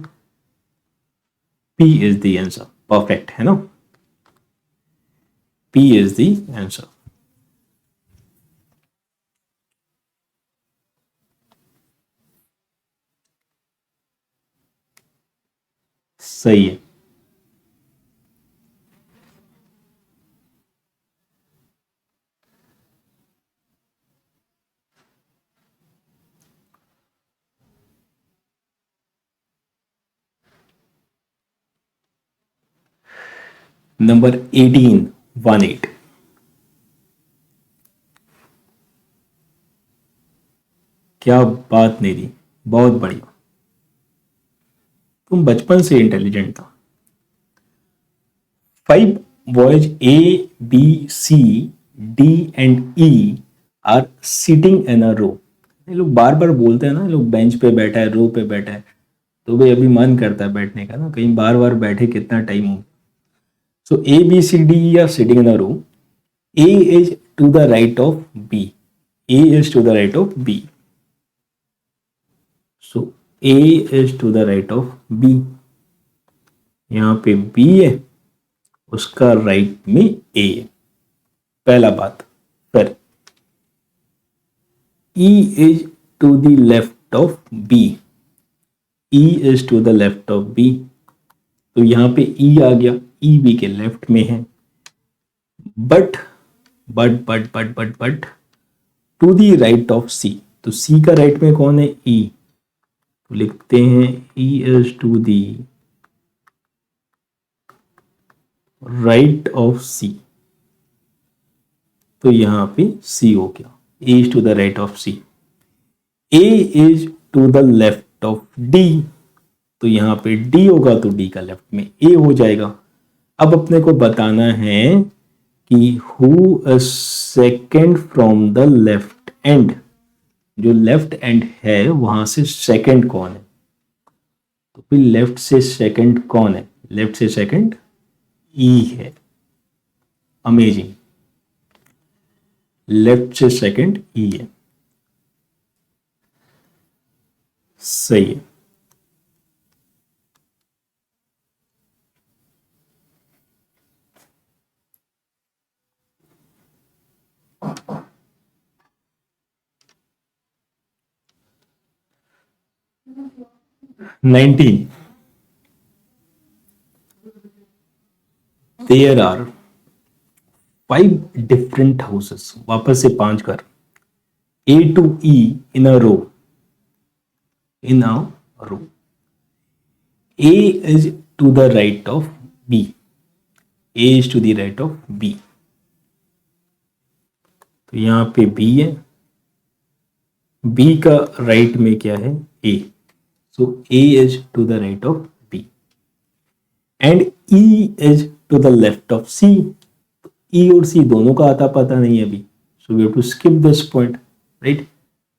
P is the answer, perfect, है ना, पी इज द आंसर। सही है। नंबर 18, 18। क्या बात नहीं दी, बहुत बढ़िया, तुम बचपन से इंटेलिजेंट था। 5 boys A, B, C, D and E are sitting in a row। ये लोग बार बार बोलते हैं ना, ये लोग बेंच पे बैठा है, रो पे बैठा है, तो भाई अभी मन करता है बैठने का ना, कहीं बार बार बैठे कितना टाइम हो। So A B C D are sitting in a row, A is to the right of B, A is to the right of B, so A is to the right of B, यहाँ पे B है, उसका right में A है, पहला बात। फिर E is to the left of B, E is to the left of B, तो यहां पे E आ गया, E B के लेफ्ट में है, but to the right of C, तो C का राइट में कौन है? E, तो लिखते हैं E is to the right of C, तो यहां पे C हो गया, A is to the right of C, A is to the left of D, तो यहां पे D होगा तो D का लेफ्ट में A हो जाएगा। अब अपने को बताना है कि who is second from the left and, जो लेफ्ट एंड है वहां से सेकेंड कौन है? तो फिर लेफ्ट से सेकेंड कौन है? लेफ्ट से सेकेंड E है, अमेजिंग, लेफ्ट से सेकेंड E है, सही है। Nineteen, there are 5 different houses, वापस से 5 घर, A to E in a row, in a row, A is to the right of B, A is to the right of B, तो यहां पे B है, B का राइट में क्या है? A, so A is to the right of B, and E is to the left of C, E और C दोनों का आता पता नहीं है अभी, so we have to skip this point, right?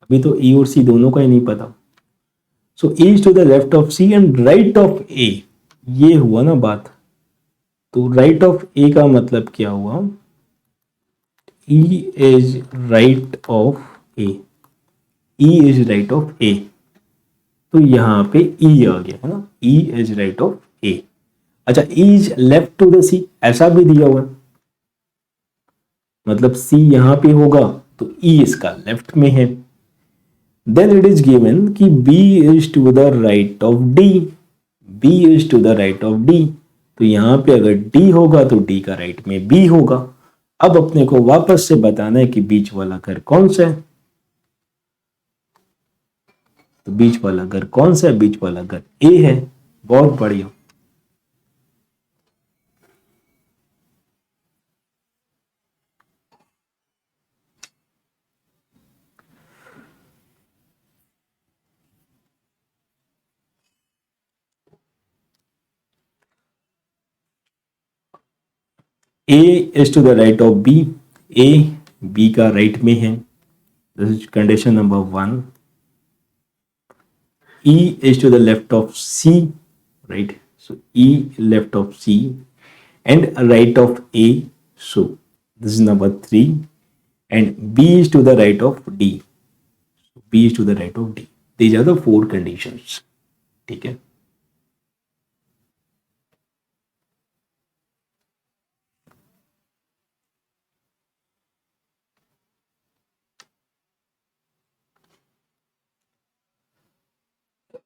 अभी तो E और C दोनों का ही नहीं पता, so E is to the left of C and right of A, ये हुआ ना बात। तो right of A का मतलब क्या हुआ? E is right of A, E is right of A, तो यहां पे E आ गया है ना, E is right of A। अच्छा, E is left to the C, ऐसा भी दिया हुआ है, मतलब C यहां पे होगा तो E इसका लेफ्ट में है। देन इट इज गिवन कि B is to the right of D, B is to the right of D, तो यहां पे अगर D होगा तो D का राइट में B होगा। अब अपने को वापस से बताना है कि बीच वाला घर कौन सा है, तो बीच वाला घर कौन सा है? बीच वाला घर A है, बहुत बढ़िया। A is to the right of B, A B का राइट में है, this is condition number 1। E is to the left of C, right? So E left of C and right of A, so this is number 3, and B is to the right of D, so B is to the right of D. These are the 4 conditions, ठीक है।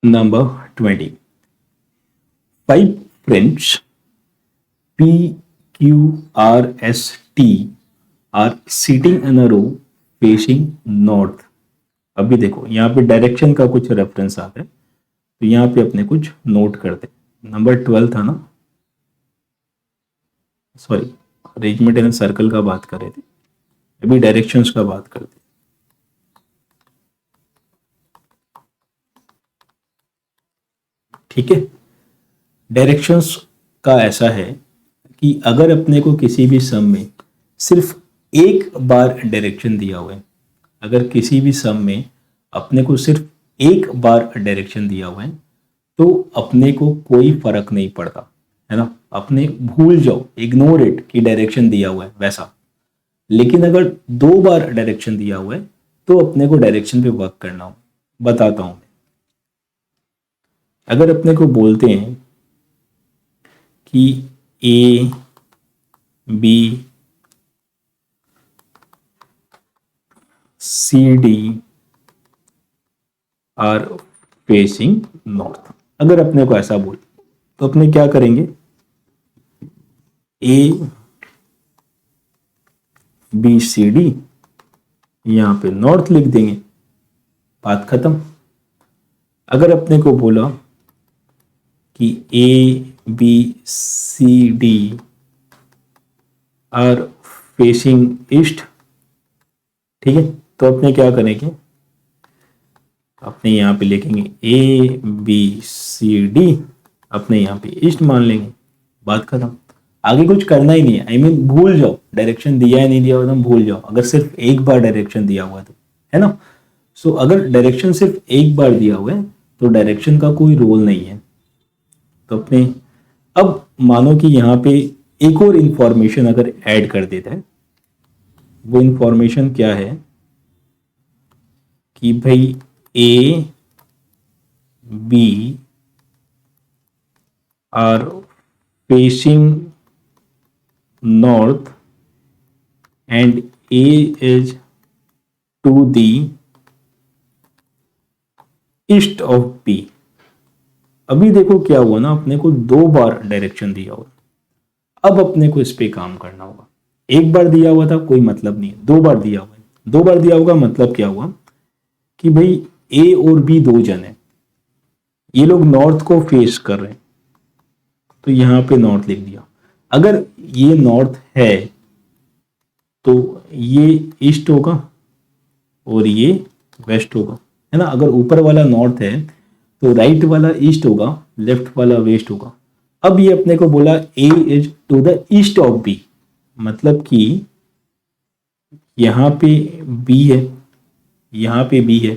Number 20. 5 friends P, Q, R, S, T are sitting in a row facing north. अभी देखो यहाँ पे direction का कुछ reference आता है, तो यहाँ पे अपने कुछ नोट करते हैं। नंबर 12 था ना, सॉरी, अरेंजमेंट इन सर्कल का बात कर रहे थे, अभी डायरेक्शंस का बात करते हैं। ठीक है, डायरेक्शंस का ऐसा है कि अगर अपने को किसी भी सम में सिर्फ एक बार डायरेक्शन दिया हुआ है, अगर किसी भी सम में अपने को सिर्फ एक बार डायरेक्शन दिया हुआ है, तो अपने को कोई फर्क नहीं पड़ता, है ना, अपने भूल जाओ, इग्नोर इट कि डायरेक्शन दिया हुआ है वैसा। लेकिन अगर 2 बार डायरेक्शन दिया हुआ है तो अपने को डायरेक्शन पे वर्क करना हो। बताता हूं मैं, अगर अपने को बोलते हैं कि A B C D are facing north, अगर अपने को ऐसा बोल तो अपने क्या करेंगे, ए बी सी डी यहां पे नॉर्थ लिख देंगे, बात खत्म। अगर अपने को बोला कि A B C D are facing east, ठीक है, तो अपने क्या करेंगे, अपने यहाँ पे लिखेंगे ए बी सी डी, अपने यहाँ पे ईस्ट मान लेंगे, बात खत्म। आगे कुछ करना ही नहीं है, आई मीन भूल जाओ डायरेक्शन दिया है नहीं दिया हुआ, तुम भूल जाओ, अगर सिर्फ एक बार डायरेक्शन दिया हुआ तो, है ना। सो अगर डायरेक्शन सिर्फ एक बार दिया हुआ है तो डायरेक्शन का कोई रोल नहीं है। तो अपने अब मानो कि यहाँ पे एक और इंफॉर्मेशन अगर ऐड कर देता है, वो इंफॉर्मेशन क्या है कि भाई A B are facing north and A is to the east of B. अभी देखो क्या हुआ ना, अपने को 2 बार डायरेक्शन दिया हुआ, अब अपने को इस पे काम करना होगा। एक बार दिया हुआ था कोई मतलब नहीं है, 2 बार दिया हुआ है, 2 बार दिया होगा मतलब क्या हुआ कि भाई ए और बी 2 जन है, ये लोग नॉर्थ को फेस कर रहे हैं, तो यहां पे नॉर्थ लिख दिया। अगर ये नॉर्थ है तो ये ईस्ट होगा और ये वेस्ट होगा, है ना। अगर ऊपर वाला नॉर्थ है तो राइट वाला ईस्ट होगा, लेफ्ट वाला वेस्ट होगा। अब ये अपने को बोला A is to the east of B, मतलब कि यहां पे बी है, यहां पे बी है,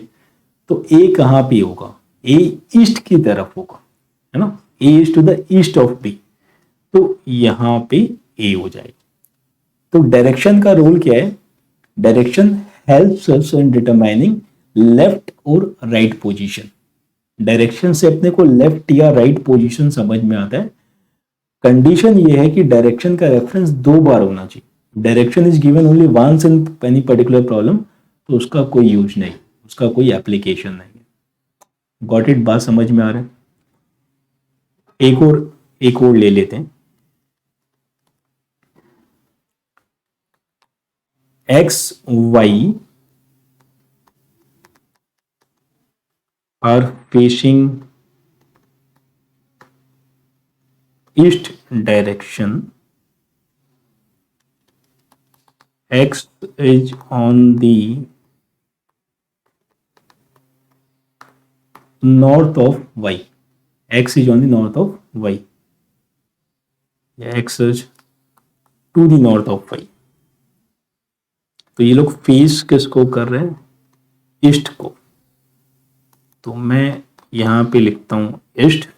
तो ए कहां पे होगा, ए ईस्ट की तरफ होगा, है ना, A is to the east of B, तो यहां पे ए हो जाएगा। तो डायरेक्शन का रोल क्या है, direction helps us in determining left और राइट पोजीशन। डायरेक्शन से अपने को लेफ्ट या राइट पोजीशन समझ में आता है। कंडीशन ये है कि डायरेक्शन का रेफरेंस 2 बार होना चाहिए। Direction is given only once in any particular problem, तो उसका कोई यूज नहीं, उसका कोई एप्लीकेशन नहीं है। गॉट इट, बात समझ में आ रहा है। एक और ले लेते हैं, X Y are facing east direction, x is on the north of y, x is on the north of y, x is to the north of y। तो ये लोग फेस किसको कर रहे हैं, ईस्ट को। तो मैं यहां पे लिखता हूं ईस्ट,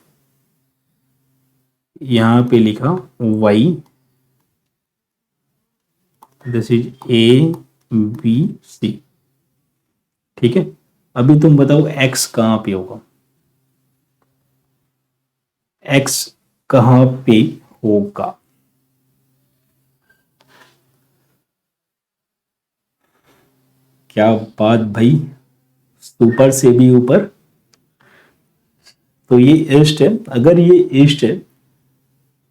यहां पे लिखा y, this is A B C, ठीक है। अभी तुम बताओ x कहां पे होगा, x कहां पे होगा, क्या बात भाई, सुपर से भी ऊपर। तो ये ईस्ट है, अगर ये ईस्ट है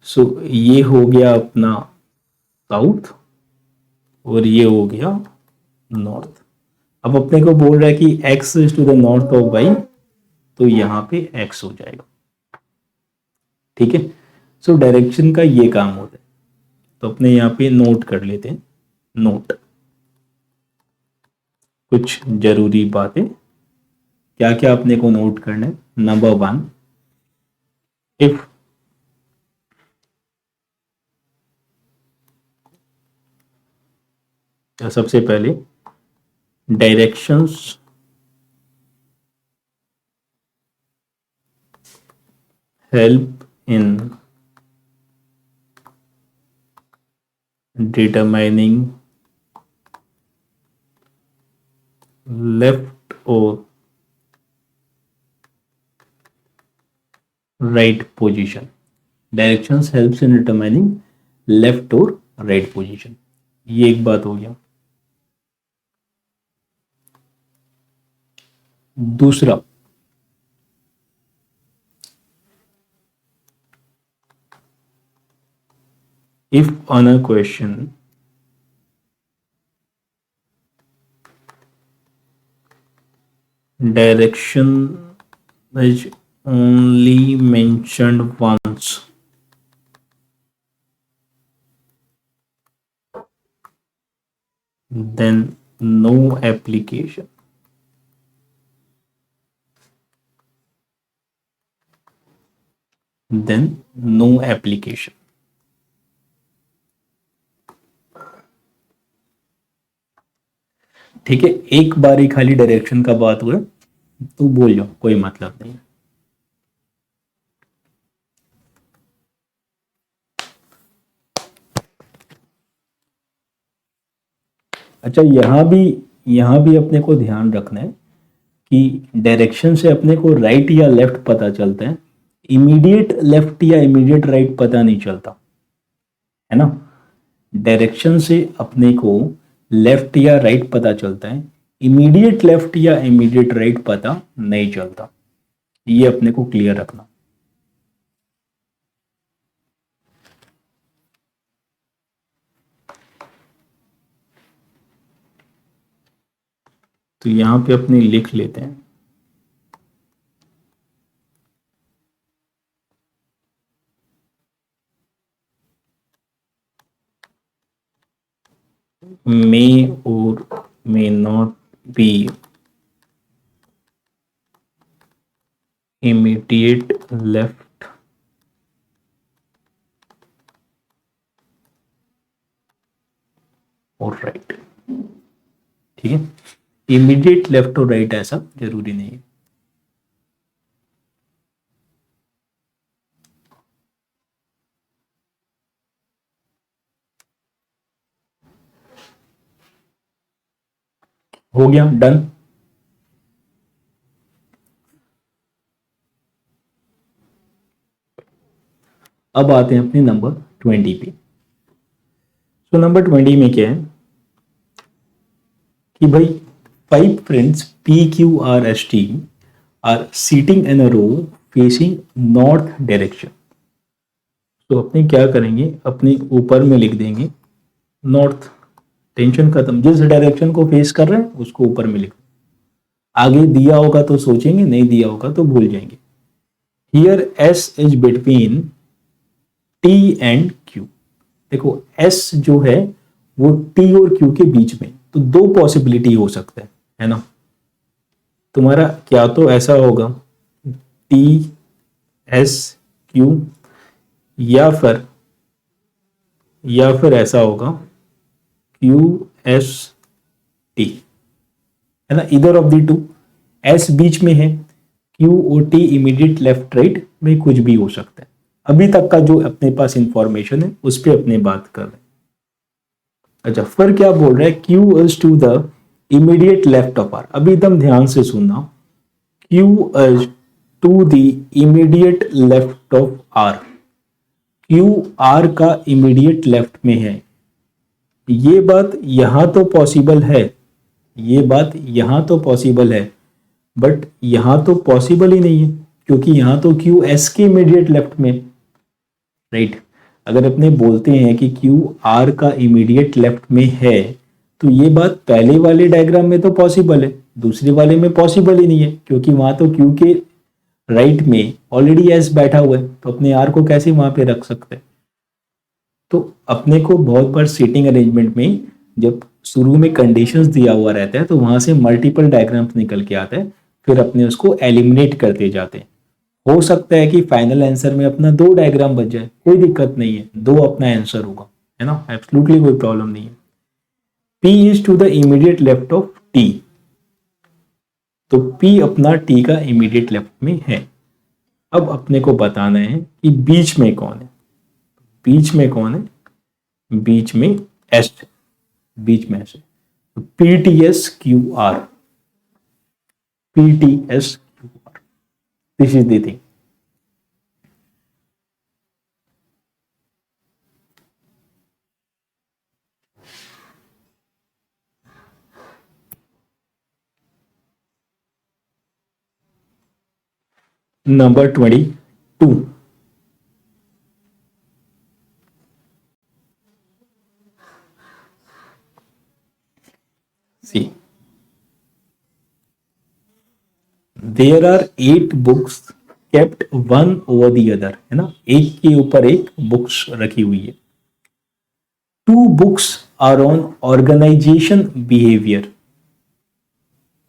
सो ये हो गया अपना साउथ और ये हो गया नॉर्थ। अब अपने को बोल रहा है कि x is to the north of y, तो यहां पे x हो जाएगा, ठीक है। सो डायरेक्शन का ये काम होता है। तो अपने यहां पे नोट कर लेते हैं, नोट कुछ जरूरी बातें, क्या क्या अपने को नोट करना है। नंबर 1, इफ सबसे पहले directions help in determining left or right position. Directions helps in determining left or right position. ये एक बात हो गया. दूसरा, if on a question direction is only mentioned once, then no application. Then no application. ठीक है, एक बार ही खाली डायरेक्शन का बात हुआ तो बोल जाओ, कोई मतलब नहीं. अच्छा, यहां भी अपने को ध्यान रखना है कि डायरेक्शन से अपने को राइट या लेफ्ट पता चलता है, इमीडिएट लेफ्ट या इमीडिएट राइट पता नहीं चलता है ना. डायरेक्शन से अपने को लेफ्ट या राइट पता चलता है, इमीडिएट लेफ्ट या इमीडिएट राइट पता नहीं चलता. ये अपने को क्लियर रखना. तो यहां पे अपने लिख लेते हैं may or may not be immediate left और राइट. ठीक है, इमीडिएट लेफ्ट और राइट ऐसा जरूरी नहीं है. हो गया, डन. अब आते हैं अपने नंबर 20 पे. तो नंबर 20 में क्या है कि भाई 5 friends P, Q, R, S, T are sitting in a row facing north direction. तो अपने क्या करेंगे, अपने ऊपर में लिख देंगे नॉर्थ. टेंशन खत्म, जिस डायरेक्शन को फेस कर रहे हैं उसको ऊपर में लिख. आगे दिया होगा तो सोचेंगे, नहीं दिया होगा तो भूल जाएंगे. Here S is between T and Q. देखो S जो है वो T और Q के बीच में, तो दो पॉसिबिलिटी हो सकता है ना. तुम्हारा क्या तो ऐसा होगा T S Q, या फिर ऐसा होगा Q S T, है ना. इधर ऑफ द टू. S बीच में है, Q और T इमीडिएट लेफ्ट राइट में कुछ भी हो सकता है. अभी तक का जो अपने पास इंफॉर्मेशन है उस पर अपने बात कर रहे हैं. अच्छा, फिर क्या बोल रहा है, Q is to the immediate left of R. अभी एकदम ध्यान से सुनना, Q is to the immediate left of R. Q R का इमीडिएट लेफ्ट में है. ये बात यहां तो पॉसिबल है, ये बात यहां तो पॉसिबल है, बट यहां तो पॉसिबल ही नहीं है क्योंकि यहां तो Q S के इमीडिएट लेफ्ट में, राइट. अगर अपने बोलते हैं कि Q R का इमीडिएट लेफ्ट में है तो ये बात पहले वाले डायग्राम में तो पॉसिबल है, दूसरे वाले में पॉसिबल ही नहीं है क्योंकि वहां तो Q के राइट में ऑलरेडी S बैठा हुआ है, तो अपने R को कैसे वहां पे रख सकते हैं. तो अपने को बहुत बार सीटिंग अरेंजमेंट में जब शुरू में कंडीशंस दिया हुआ रहता है तो वहां से मल्टीपल डायग्राम्स निकल के आता है, फिर अपने उसको एलिमिनेट करते जाते हैं. हो सकता है कि फाइनल आंसर में अपना 2 डायग्राम बच जाए, कोई दिक्कत नहीं है, 2 अपना आंसर होगा, है ना. एब्सोल्युटली कोई प्रॉब्लम नहीं है. P is to the immediate left of T, तो P अपना T का इमीडिएट लेफ्ट में है. अब अपने को बताना है कि बीच में कौन है, बीच में कौन है, बीच में एस, बीच में S, PTS Q R, PTS Q R, this is the thing. Number 22. See, there are 8 books kept one over the other, है ना, एक के ऊपर एक बुक्स रखी हुई है। 2 books are on organization behavior.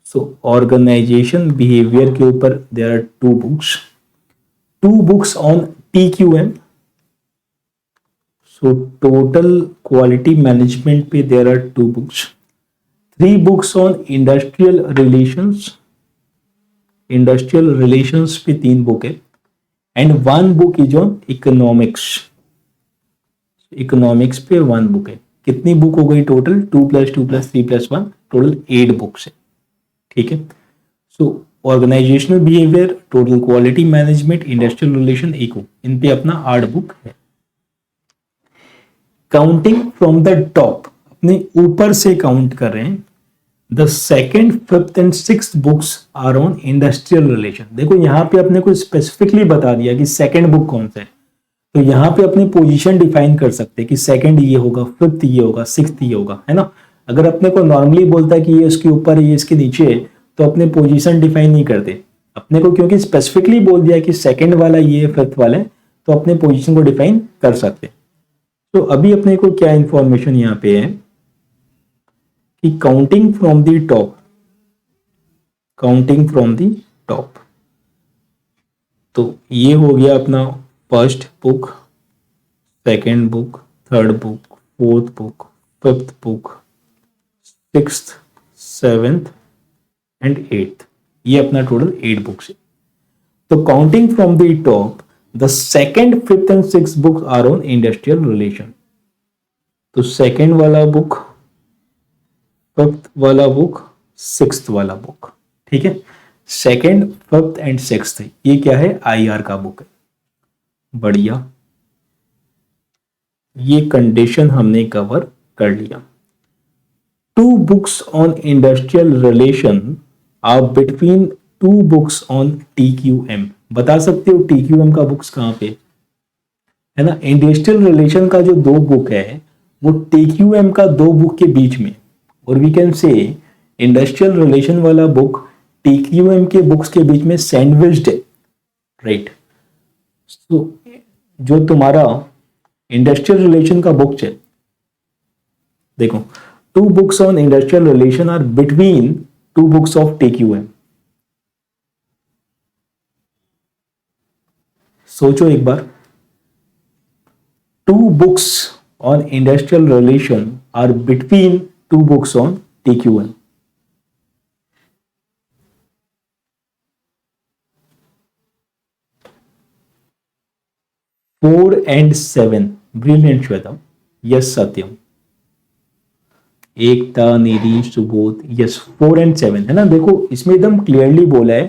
So organization behavior के ऊपर there are 2 books, 2 books on TQM. So total quality management पे there are 2 books, 3 books on industrial relations, industrial relations पे 3 बुक है, and 1 book is on economics, economics पे 1 book है। कितनी book हो गई टोटल, 2 + 2 + 3 + 1, टोटल 8 बुक्स है। ठीक है, so organisational behaviour, total quality management, industrial relation, eco, इन पे अपना 8 बुक है। काउंटिंग फ्रॉम द टॉप, अपने ऊपर से काउंट कर रहे हैं। The second, 5th and 6th books are on industrial relation. देखो यहाँ पे अपने को स्पेसिफिकली बता दिया कि सेकेंड बुक कौन सा है, तो यहाँ पे अपने पोजीशन डिफाइन कर सकते हैं कि सेकेंड ये होगा, 5th ये होगा, 6th ये होगा, है ना। अगर अपने को नॉर्मली बोलता है कि ये इसके ऊपर, ये इसके नीचे है, तो अपने पोजीशन डिफाइन नहीं करते। अपने को क्योंकि स्पेसिफिकली बोल दिया कि सेकेंड वाला ये, 5th वाला है, तो अपने पोजीशन को डिफाइन कर सकते। तो अभी अपने को क्या इंफॉर्मेशन यहाँ पे है कि counting from the top, counting from the top, तो ये हो गया अपना first book, second book, third book, fourth book, 5th book, 6th, 7th and 8th, ये अपना टोटल 8 बुक्स है। तो counting from the top, the second, 5th and 6th book are on industrial relation. तो सेकेंड वाला book, 5th वाला book, 6th वाला book, ठीक है। सेकेंड, 5th एंड 6th, ये क्या है, IR का बुक है। बढ़िया, ये कंडीशन हमने कवर कर लिया। 2 books on industrial relation are between 2 books on TQM। बता सकते हो TQM का बुक्स कहां पे है ना। इंडस्ट्रियल रिलेशन का जो 2 बुक है वो TQM का 2 बुक के बीच में, और we can say industrial relation वाला बुक TQM के बुक्स के बीच में सैंडविच्ड है, राइट। तो जो तुम्हारा इंडस्ट्रियल रिलेशन का बुक है, देखो 2 books on industrial relation are between 2 books of TQM। सोचो एक बार, 2 books on industrial relation are between 2 books on TQM. 4 and 7, brilliant Shweta, yes Satyam, Ekta, Nidhi, Subodh, yes 4 and 7 है ना। देखो इसमें एकदम क्लियरली बोला है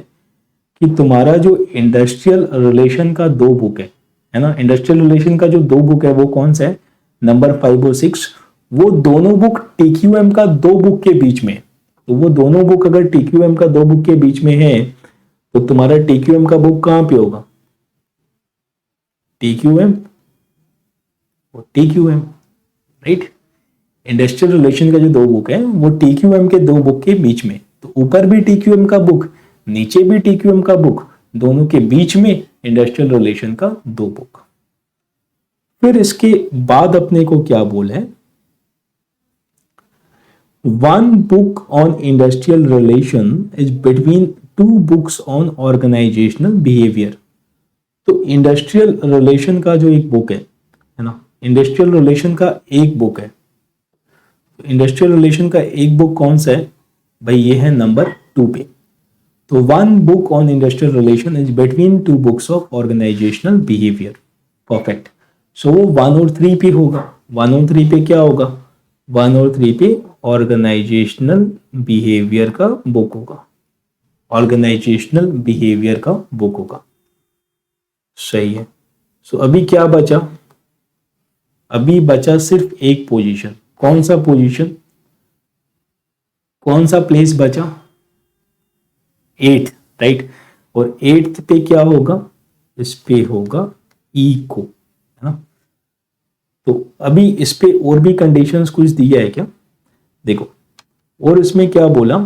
कि तुम्हारा जो इंडस्ट्रियल रिलेशन का 2 बुक है ना, इंडस्ट्रियल रिलेशन का जो 2 बुक है वो कौन सा है, नंबर 5 और 6, वो दोनों बुक TQM का 2 बुक के बीच में। तो वो दोनों बुक अगर TQM का 2 बुक के बीच में है, तो तुम्हारा TQM का बुक कहां पे होगा, TQM, राइट। इंडस्ट्रियल रिलेशन का जो 2 बुक है वो TQM के 2 बुक के बीच में, तो ऊपर भी TQM का बुक, नीचे भी TQM का बुक, दोनों के बीच में इंडस्ट्रियल रिलेशन का 2 बुक। फिर इसके बाद अपने को क्या बोला है, 1 book on industrial relation is between 2 books on organizational behavior। तो इंडस्ट्रियल रिलेशन का जो एक बुक है ना, इंडस्ट्रियल रिलेशन का एक बुक है। इंडस्ट्रियल रिलेशन का एक बुक कौन सा है भाई, ये है नंबर 2 पे। तो one book on industrial relation is between two books of organisational behaviour. Perfect. So वो 1 और 3 पे होगा। 1 और 3 पे क्या होगा? 1 और 3 पे ऑर्गेनाइजेशनल बिहेवियर का बुक होगा। ऑर्गेनाइजेशनल बिहेवियर का बुक होगा। सही है। सो अभी क्या बचा? अभी बचा सिर्फ एक पोजीशन। कौन सा पोजीशन? कौन सा प्लेस बचा? 8th, right. और 8th पे क्या होगा? इस पे होगा इको, है ना। तो अभी इस पे और भी कंडीशंस कुछ दिया है क्या? देखो, और इसमें क्या बोला?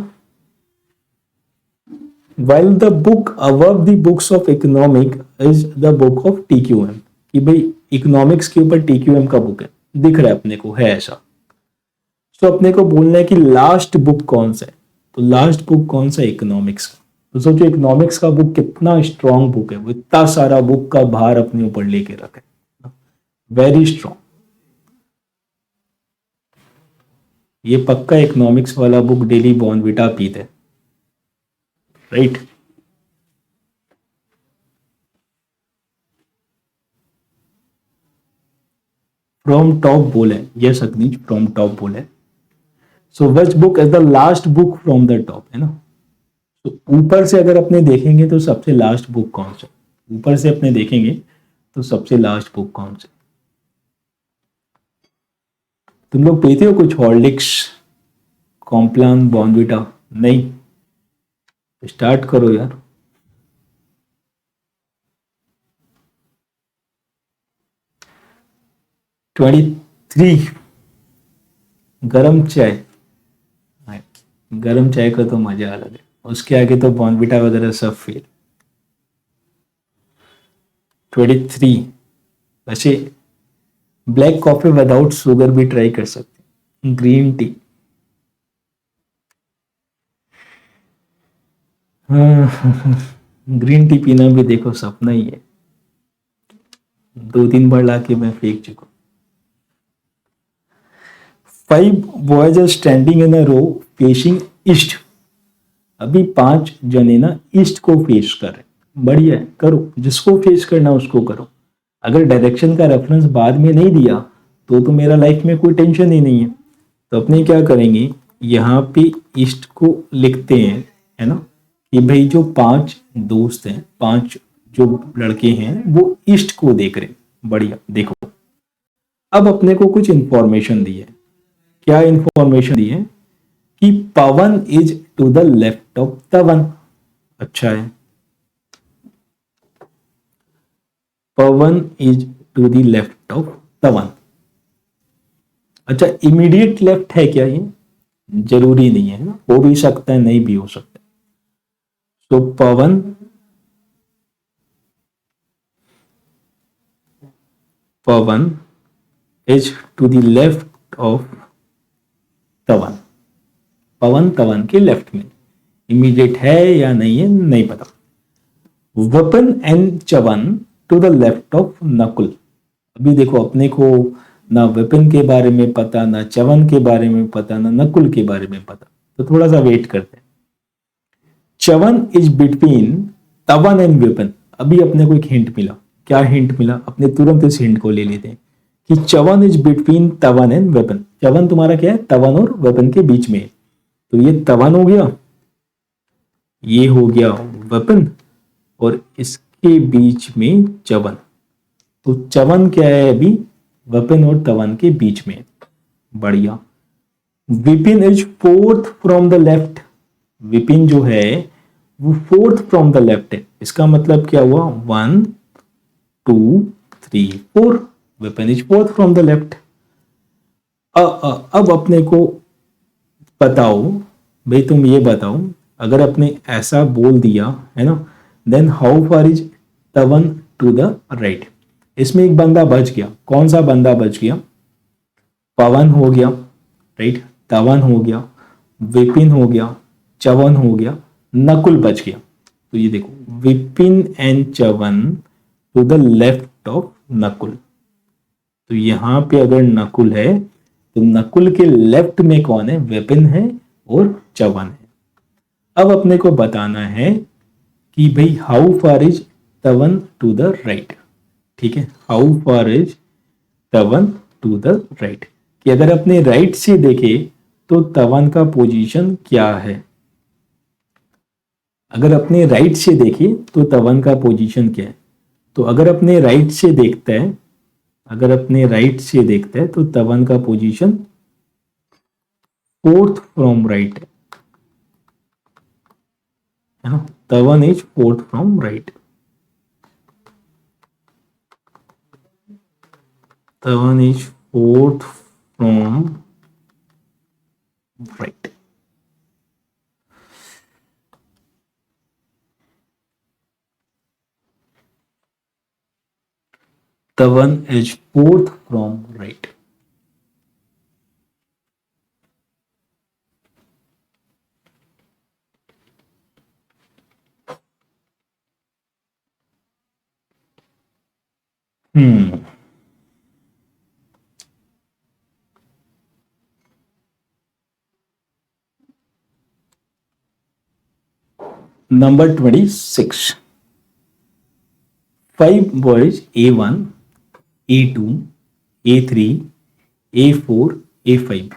while the book above the books of economic is the book of TQM, कि भाई इकोनॉमिक्स के ऊपर TQM का बुक है, दिख रहा है अपने को, है ऐसा। तो अपने को बोलना है कि लास्ट बुक कौन सा है। तो लास्ट बुक कौन सा है? इकोनॉमिक्स का। तो सोचो इकोनॉमिक्स का बुक कितना स्ट्रॉन्ग बुक है, वो इतना सारा बुक का भार अपने ऊपर लेके रखा है, वेरी स्ट्रॉन्ग। ये पक्का इकोनॉमिक्स वाला बुक डेली बॉर्नविटा पीते, राइट। फ्रॉम टॉप बोले, यस अग्निश, फ्रॉम टॉप बोले। So which book is the last book from the top, है ना। तो ऊपर से अगर अपने देखेंगे तो सबसे लास्ट बुक कौन सा? ऊपर से अपने देखेंगे तो सबसे लास्ट बुक कौन सा? तुम लोग पीते हो कुछ हॉर्लिक्स, कॉम्प्लान, बॉर्नविटा? नहीं? स्टार्ट करो यार। Twenty three. गरम चाय। गरम चाय का तो मजा अलग है, उसके आगे तो बॉर्नविटा वगैरह सब फेल। 23। वैसे ब्लैक कॉफी विदाउट शुगर भी ट्राई कर सकते हैं, ग्रीन टी। ग्रीन टी पीना भी देखो सपना ही है, 2-3 बार लाके मैं फेंक चुका। 5 boys are standing in a row facing east. अभी 5 जने ना ईस्ट को फेस कर रहे। बढ़िया है, करो, जिसको फेस करना उसको करो। अगर डायरेक्शन का रेफरेंस बाद में नहीं दिया तो मेरा लाइफ में कोई टेंशन ही नहीं है। तो अपने क्या करेंगे, यहाँ पे ईस्ट को लिखते हैं, है ना, कि भाई जो 5 दोस्त हैं, 5 जो लड़के हैं वो ईस्ट को देख रहे हैं। बढ़िया, देखो अब अपने को कुछ इंफॉर्मेशन दी है। क्या इंफॉर्मेशन दी है? कि Pawan is to the left of Tavan. अच्छा है, Pawan is to the left of Tavan. अच्छा, इमीडिएट लेफ्ट है क्या? ये जरूरी नहीं है ना, हो भी सकता है, नहीं भी हो सकता। तो Pawan is to the left of Tavan. Pawan तवन के लेफ्ट में, इमीडिएट है या नहीं है नहीं पता। Vipin and Chavan to the left of Nakul. अभी देखो अपने को ना विपिन के बारे में पता, ना चवन के बारे में पता, ना नकुल के बारे में पता, तो थोड़ा सा वेट करते हैं। चवन इज बिटवीन तवन एंड विपिन। अभी अपने को एक हिंट मिला। क्या हिंट मिला? अपने तुरंत इस हिंट को ले लेते हैं कि चवन इज बिटवीन तवन एंड विपिन। चवन तुम्हारा क्या है? तवन और विपिन के बीच में है। तो ये तवन हो गया, ये हो गया विपिन, और इसके बीच में चवन। तो चवन क्या है? अभी विपिन और तवन के बीच में। बढ़िया। Vipin is 4th from the left. Vipin जो है वो 4th फ्रॉम द लेफ्ट है। इसका मतलब क्या हुआ? 1 2 3 4। Vipin is 4th from the left. अब अपने को बताओ भाई, तुम ये बताओ, अगर अपने ऐसा बोल दिया है ना, देन हाउ फार इज तवन टू द राइट। इसमें एक बंदा बच गया। कौन सा बंदा बच गया? पवन हो गया, राइट, तवन हो गया, विपिन हो गया, चवन हो गया, नकुल बच गया। तो ये देखो, Vipin and Chavan to the left of Nakul. तो यहां पे अगर नकुल है तो नकुल के लेफ्ट में कौन है? विपिन है और चवन है। अब अपने को बताना है कि भाई हाउ फार इज तवन टू द राइट। ठीक है, हाउ फार इज तवन टू द राइट, कि अगर अपने राइट से देखे तो तवन का पोजीशन क्या है। अगर अपने राइट से देखे तो तवन का पोजीशन क्या है। तो अगर अपने राइट से देखता है, अगर अपने राइट से देखता है तो तवन का पोजीशन फोर्थ फ्रॉम राइट है ना। तवन इज फोर्थ फ्रॉम राइट, तवन इज फोर्थ फ्रॉम राइट। तवन is fourth from right. Number 26. 5 boys A1, A2, A3, A4, A5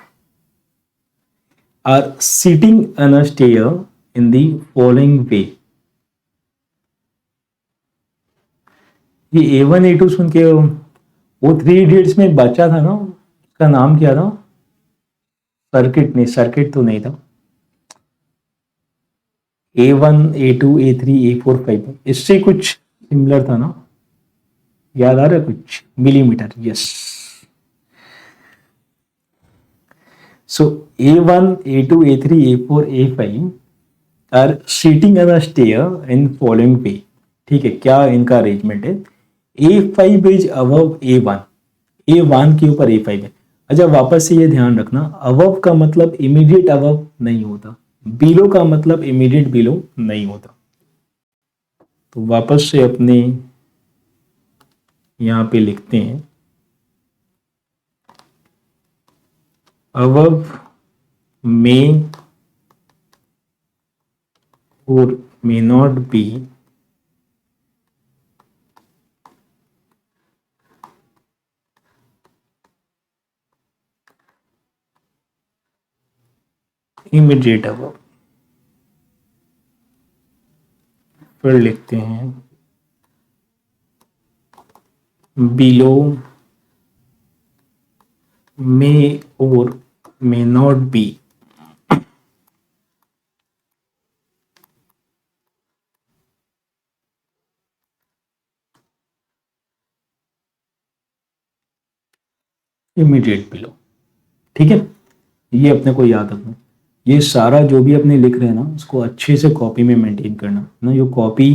are sitting on a stair in the following way. ये A1 A2 सुन के वो three idiots में एक बच्चा था ना, उसका नाम क्या था? सर्किट नहीं, सर्किट तो नहीं था। A1 A2 A3 A4 5 इससे कुछ सिमिलर था ना, याद आ रहा है कुछ? Millimetre, yes. So A1 A2 A3 A4 A5 are sitting on a stair in following way. ठीक है, क्या इनका अरेंजमेंट है? A5 is above A1, A1 के ऊपर A5 है। अच्छा, वापस से ये ध्यान रखना, अबव का मतलब इमीडिएट अबव नहीं होता, बिलो का मतलब इमीडिएट बिलो नहीं होता। तो वापस से अपने यहां पे लिखते हैं, अबव में or may not be immediate above। फिर लिखते हैं below may or may not be immediate below. ठीक है, ये अपने को याद रखना। ये सारा जो भी अपने लिख रहे हैं ना, उसको अच्छे से कॉपी में मेंटेन करना ना। Your copy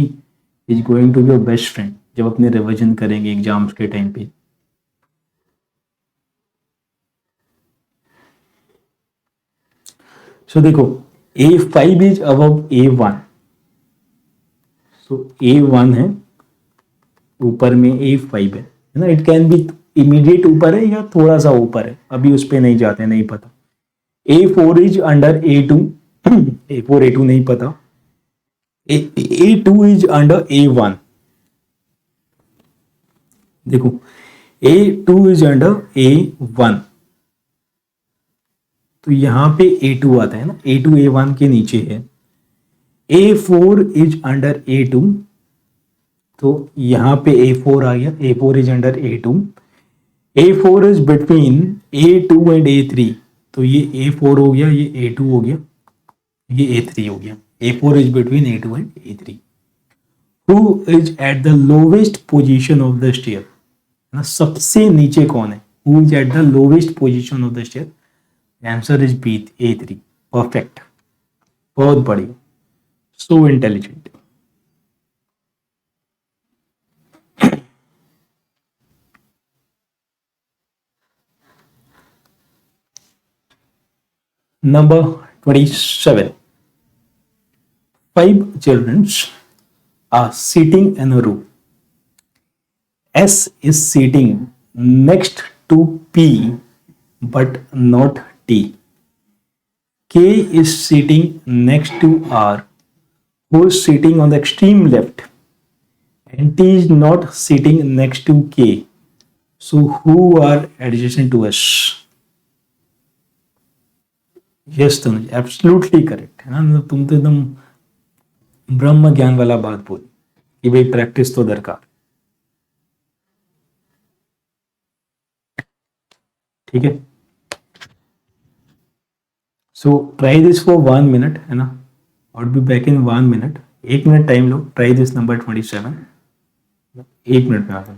is going to be your best friend जब अपने रिवीजन करेंगे एग्जाम्स के टाइम पे। सो देखो, A5 is above A1, so A1 है, ऊपर में A5 है ना। इट कैन बी इमीडिएट ऊपर है या थोड़ा सा ऊपर है, अभी उस पर नहीं जाते, नहीं पता। A4 is under A2, A4 A2 नहीं पता। A2 इज अंडर A1, देखो A2 इज अंडर A1, तो यहां पे A2 आता है ना, A2 A1 के नीचे है। A4 इज अंडर A2, तो यहां पे A4 आ गया, A4 is under A2। A4 is between A2 and A3, तो ये A4 हो गया, ये A2 हो गया, ये A3 हो गया। A4 is between A2 and A3। Who is at the lowest position of the stair, ना सबसे नीचे कौन है? Who is at the lowest position of the stair? Answer is B, A3। Perfect, बहुत बढ़िया, so intelligent. Number 27. 5 children are sitting in a row. S is sitting next to P but not T. K is sitting next to R, who is sitting on the extreme left, and T is not sitting next to K. So who are adjacent to us? Yes Tanuj, absolutely correct है ना, मतलब तुम तो एकदम ब्रह्म ज्ञान वाला बात बोली कि भाई प्रैक्टिस तो दरकार। ठीक है, so try this for 1 minute है ना, और be back in 1 minute. 1 minute time low, try this number 27, 1 minute में आ जाओ।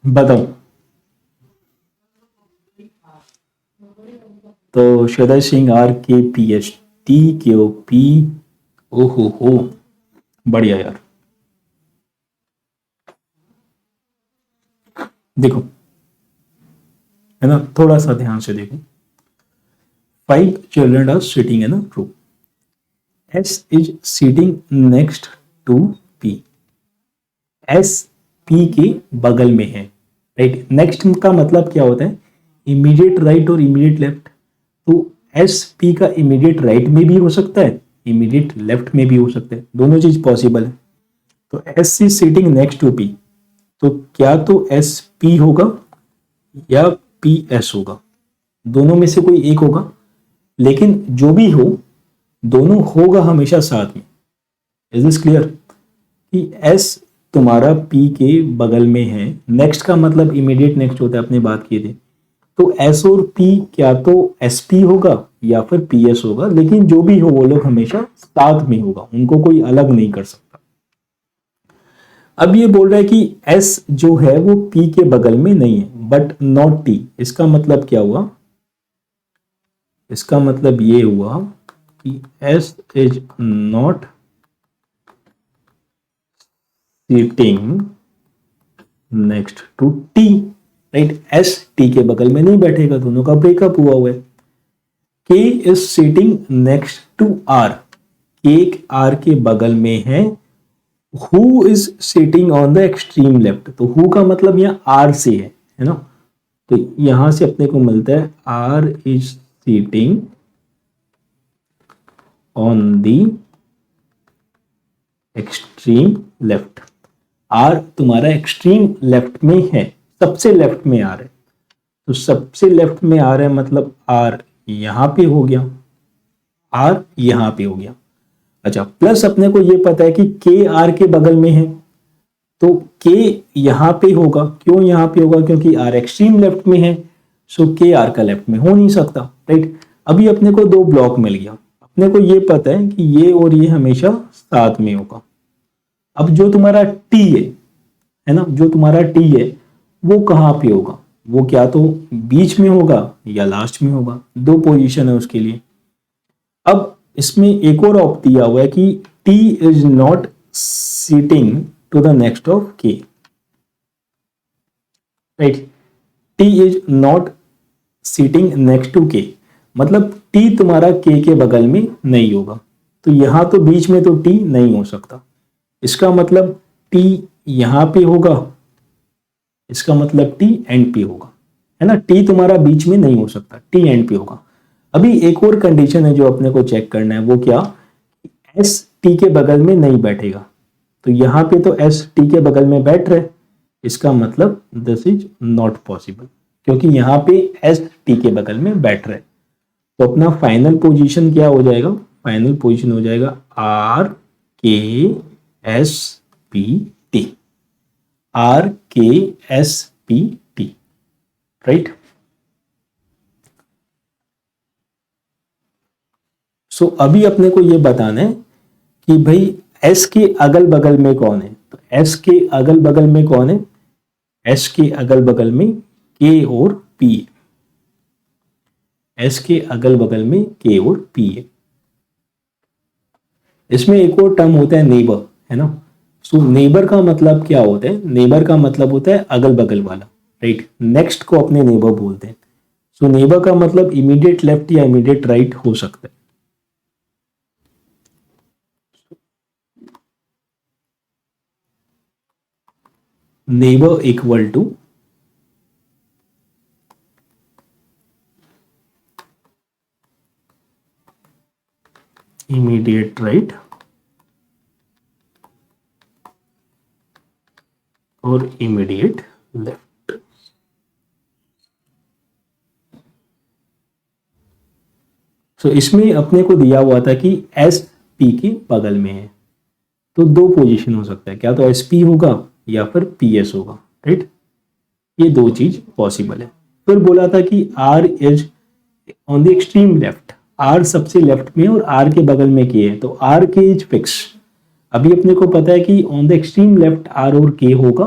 बताओ, तो श्वेता सिंह आर के पी एच टी के ओ पी, ओ हो, बढ़िया यार। देखो है ना, थोड़ा सा ध्यान से देखो। 5 children are sitting in a room, S is sitting next to P, S P के बगल में है, राइट। नेक्स्ट का मतलब क्या होता है, इमीडिएट राइट और इमीडिएट लेफ्ट। तो एस पी का इमीडिएट राइट में भी हो सकता है, इमीडिएट लेफ्ट में भी हो सकता है, दोनों चीज पॉसिबल है। तो S is sitting next to P, तो क्या तो एस पी होगा या पी एस होगा, दोनों में से कोई एक होगा। लेकिन जो भी हो, दोनों होगा हमेशा साथ में। इज दिस क्लियर कि एस तुम्हारा पी के बगल में है, नेक्स्ट का मतलब इमीडिएट नेक्स्ट होता है, अपने बात किए थे। तो एस और पी क्या तो एस पी होगा या फिर पी एस होगा, लेकिन जो भी हो वो लोग हमेशा साथ में होगा, उनको कोई अलग नहीं कर सकता। अब ये बोल रहा है कि एस जो है वो पी के बगल में नहीं है, बट नॉट टी। इसका मतलब क्या हुआ, इसका मतलब ये हुआ कि S is not sitting next to T, right. S T के बगल में नहीं बैठेगा, दोनों का ब्रेकअप हुआ है। K is sitting next to R, K R के बगल में है। Who is sitting on the extreme left, तो हु का मतलब यहाँ आर से है ना, तो यहां से अपने को मिलता है R is sitting on the extreme left. R तुम्हारा एक्सट्रीम लेफ्ट में है, सबसे लेफ्ट में आर है, तो सबसे लेफ्ट में आर है मतलब आर यहां पे हो गया, आर यहां पे हो गया। अच्छा, प्लस अपने को ये पता है कि के आर के बगल में है, तो के यहाँ पे होगा, क्यों यहाँ पे होगा, क्योंकि आर एक्सट्रीम लेफ्ट में है, सो के आर का लेफ्ट में हो नहीं सकता, राइट। अभी अपने को दो ब्लॉक मिल गया, अपने को ये पता है कि ये और ये हमेशा साथ में होगा। अब जो तुम्हारा टी है ना, जो तुम्हारा टी है वो कहाँ पे होगा, वो क्या तो बीच में होगा या लास्ट में होगा, दो पोजीशन है उसके लिए। अब इसमें एक और ऑप्ट दिया हुआ है कि T is not sitting to the next of K, right. T is not sitting next to K, मतलब टी तुम्हारा के बगल में नहीं होगा, तो यहां तो बीच में तो टी नहीं हो सकता। इसका मतलब टी यहां पे होगा, इसका मतलब टी एंड पे होगा, है ना। टी तुम्हारा बीच में नहीं हो सकता, टी एंड पे होगा। अभी एक और कंडीशन है जो अपने को चेक करना है, वो क्या, एस टी के बगल में नहीं बैठेगा। तो यहां पे तो एस टी के बगल में बैठ रहे, इसका मतलब दिस इज नॉट पॉसिबल, क्योंकि यहां पे एस टी के बगल में बैठ रहे। तो अपना फाइनल पोजीशन क्या हो जाएगा, फाइनल पोजीशन हो जाएगा आर के एस पी टी, आर के एस पी टी, राइट। सो अभी अपने को ये बताना है कि भाई एस के अगल बगल में कौन है, तो एस के अगल बगल में कौन है, एस के अगल बगल में के और पी, एस के अगल बगल में के और पी है। इसमें एक और टर्म होता है नेबर, है ना। सो नेबर का मतलब क्या होता है, नेबर का मतलब होता है अगल बगल वाला, राइट। नेक्स्ट को अपने नेबर बोलते हैं। सो नेबर का मतलब इमीडिएट लेफ्ट या इमीडिएट राइट हो सकता है। Neighbour equal to immediate right और इमीडिएट लेफ्ट। सो इसमें अपने को दिया हुआ था कि एस पी के बगल में है, तो दो पोजीशन हो सकता है, क्या तो एस पी होगा या फिर पी एस होगा, राइट। ये दो चीज पॉसिबल है। फिर बोला था कि R is on the extreme left, R सबसे लेफ्ट में और आर के बगल में के है, तो आर के इज फिक्स। अभी अपने को पता है कि on the extreme left R और के होगा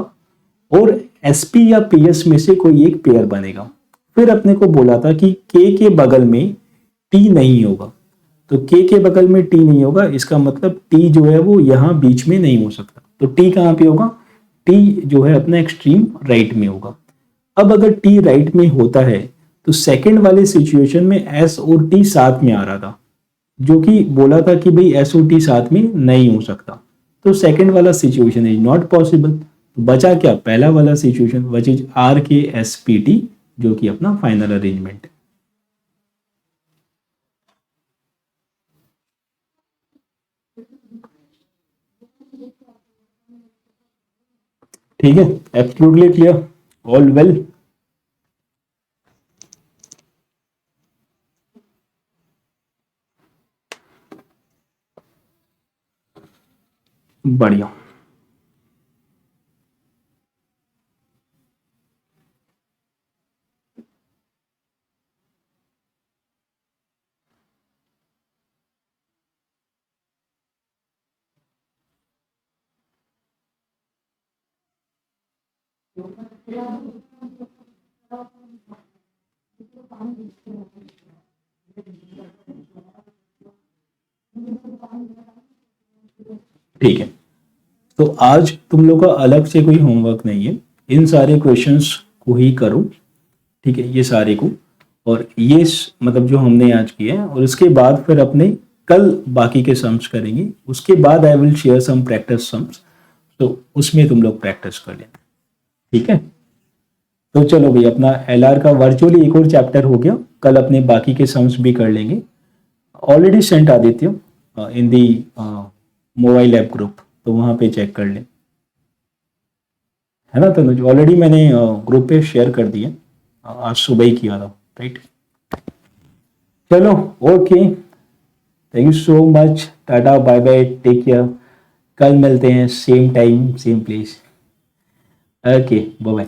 और एसपी या पीएस में से कोई एक पेयर बनेगा। फिर अपने को बोला था कि के बगल में टी नहीं होगा, तो के बगल में टी नहीं होगा, इसका मतलब टी जो है वो यहां बीच में नहीं हो सकता। तो टी कहां पे होगा, टी जो है अपना एक्सट्रीम राइट में होगा। अब अगर टी राइट में होता है तो सेकंड वाले सिचुएशन में एस और टी साथ में आ रहा था, जो कि बोला था कि भाई एस और टी साथ में नहीं हो सकता, तो सेकंड वाला सिचुएशन इज नॉट पॉसिबल। बचा क्या, पहला वाला सिचुएशन विच इज आर के एस पी टी, जो कि अपना फाइनल अरेंजमेंट है। ठीक है, एब्सोल्युटली क्लियर, ऑल वेल। बढ़िया। ठीक है, तो आज तुम लोग का अलग से कोई होमवर्क नहीं है, इन सारे क्वेश्चंस को ही करो, ठीक है, ये सारे को। और ये मतलब जो हमने आज किया है, और इसके बाद फिर अपने कल बाकी के सम्स करेंगे, उसके बाद I will share some practice sums, तो उसमें तुम लोग प्रैक्टिस कर लेना, ठीक है। तो चलो भाई, अपना एलआर का वर्चुअली एक और चैप्टर हो गया, कल अपने बाकी के सम्स भी कर लेंगे। Already sent Aditya in the mobile app group, तो वहां पे चेक कर लें, है ना तनुज। ऑलरेडी मैंने ग्रुप पे शेयर कर दिया, आज सुबह ही किया था, राइट। चलो, okay, thank you so much, tata bye bye, take care. कल मिलते हैं, same time same place. Okay bye.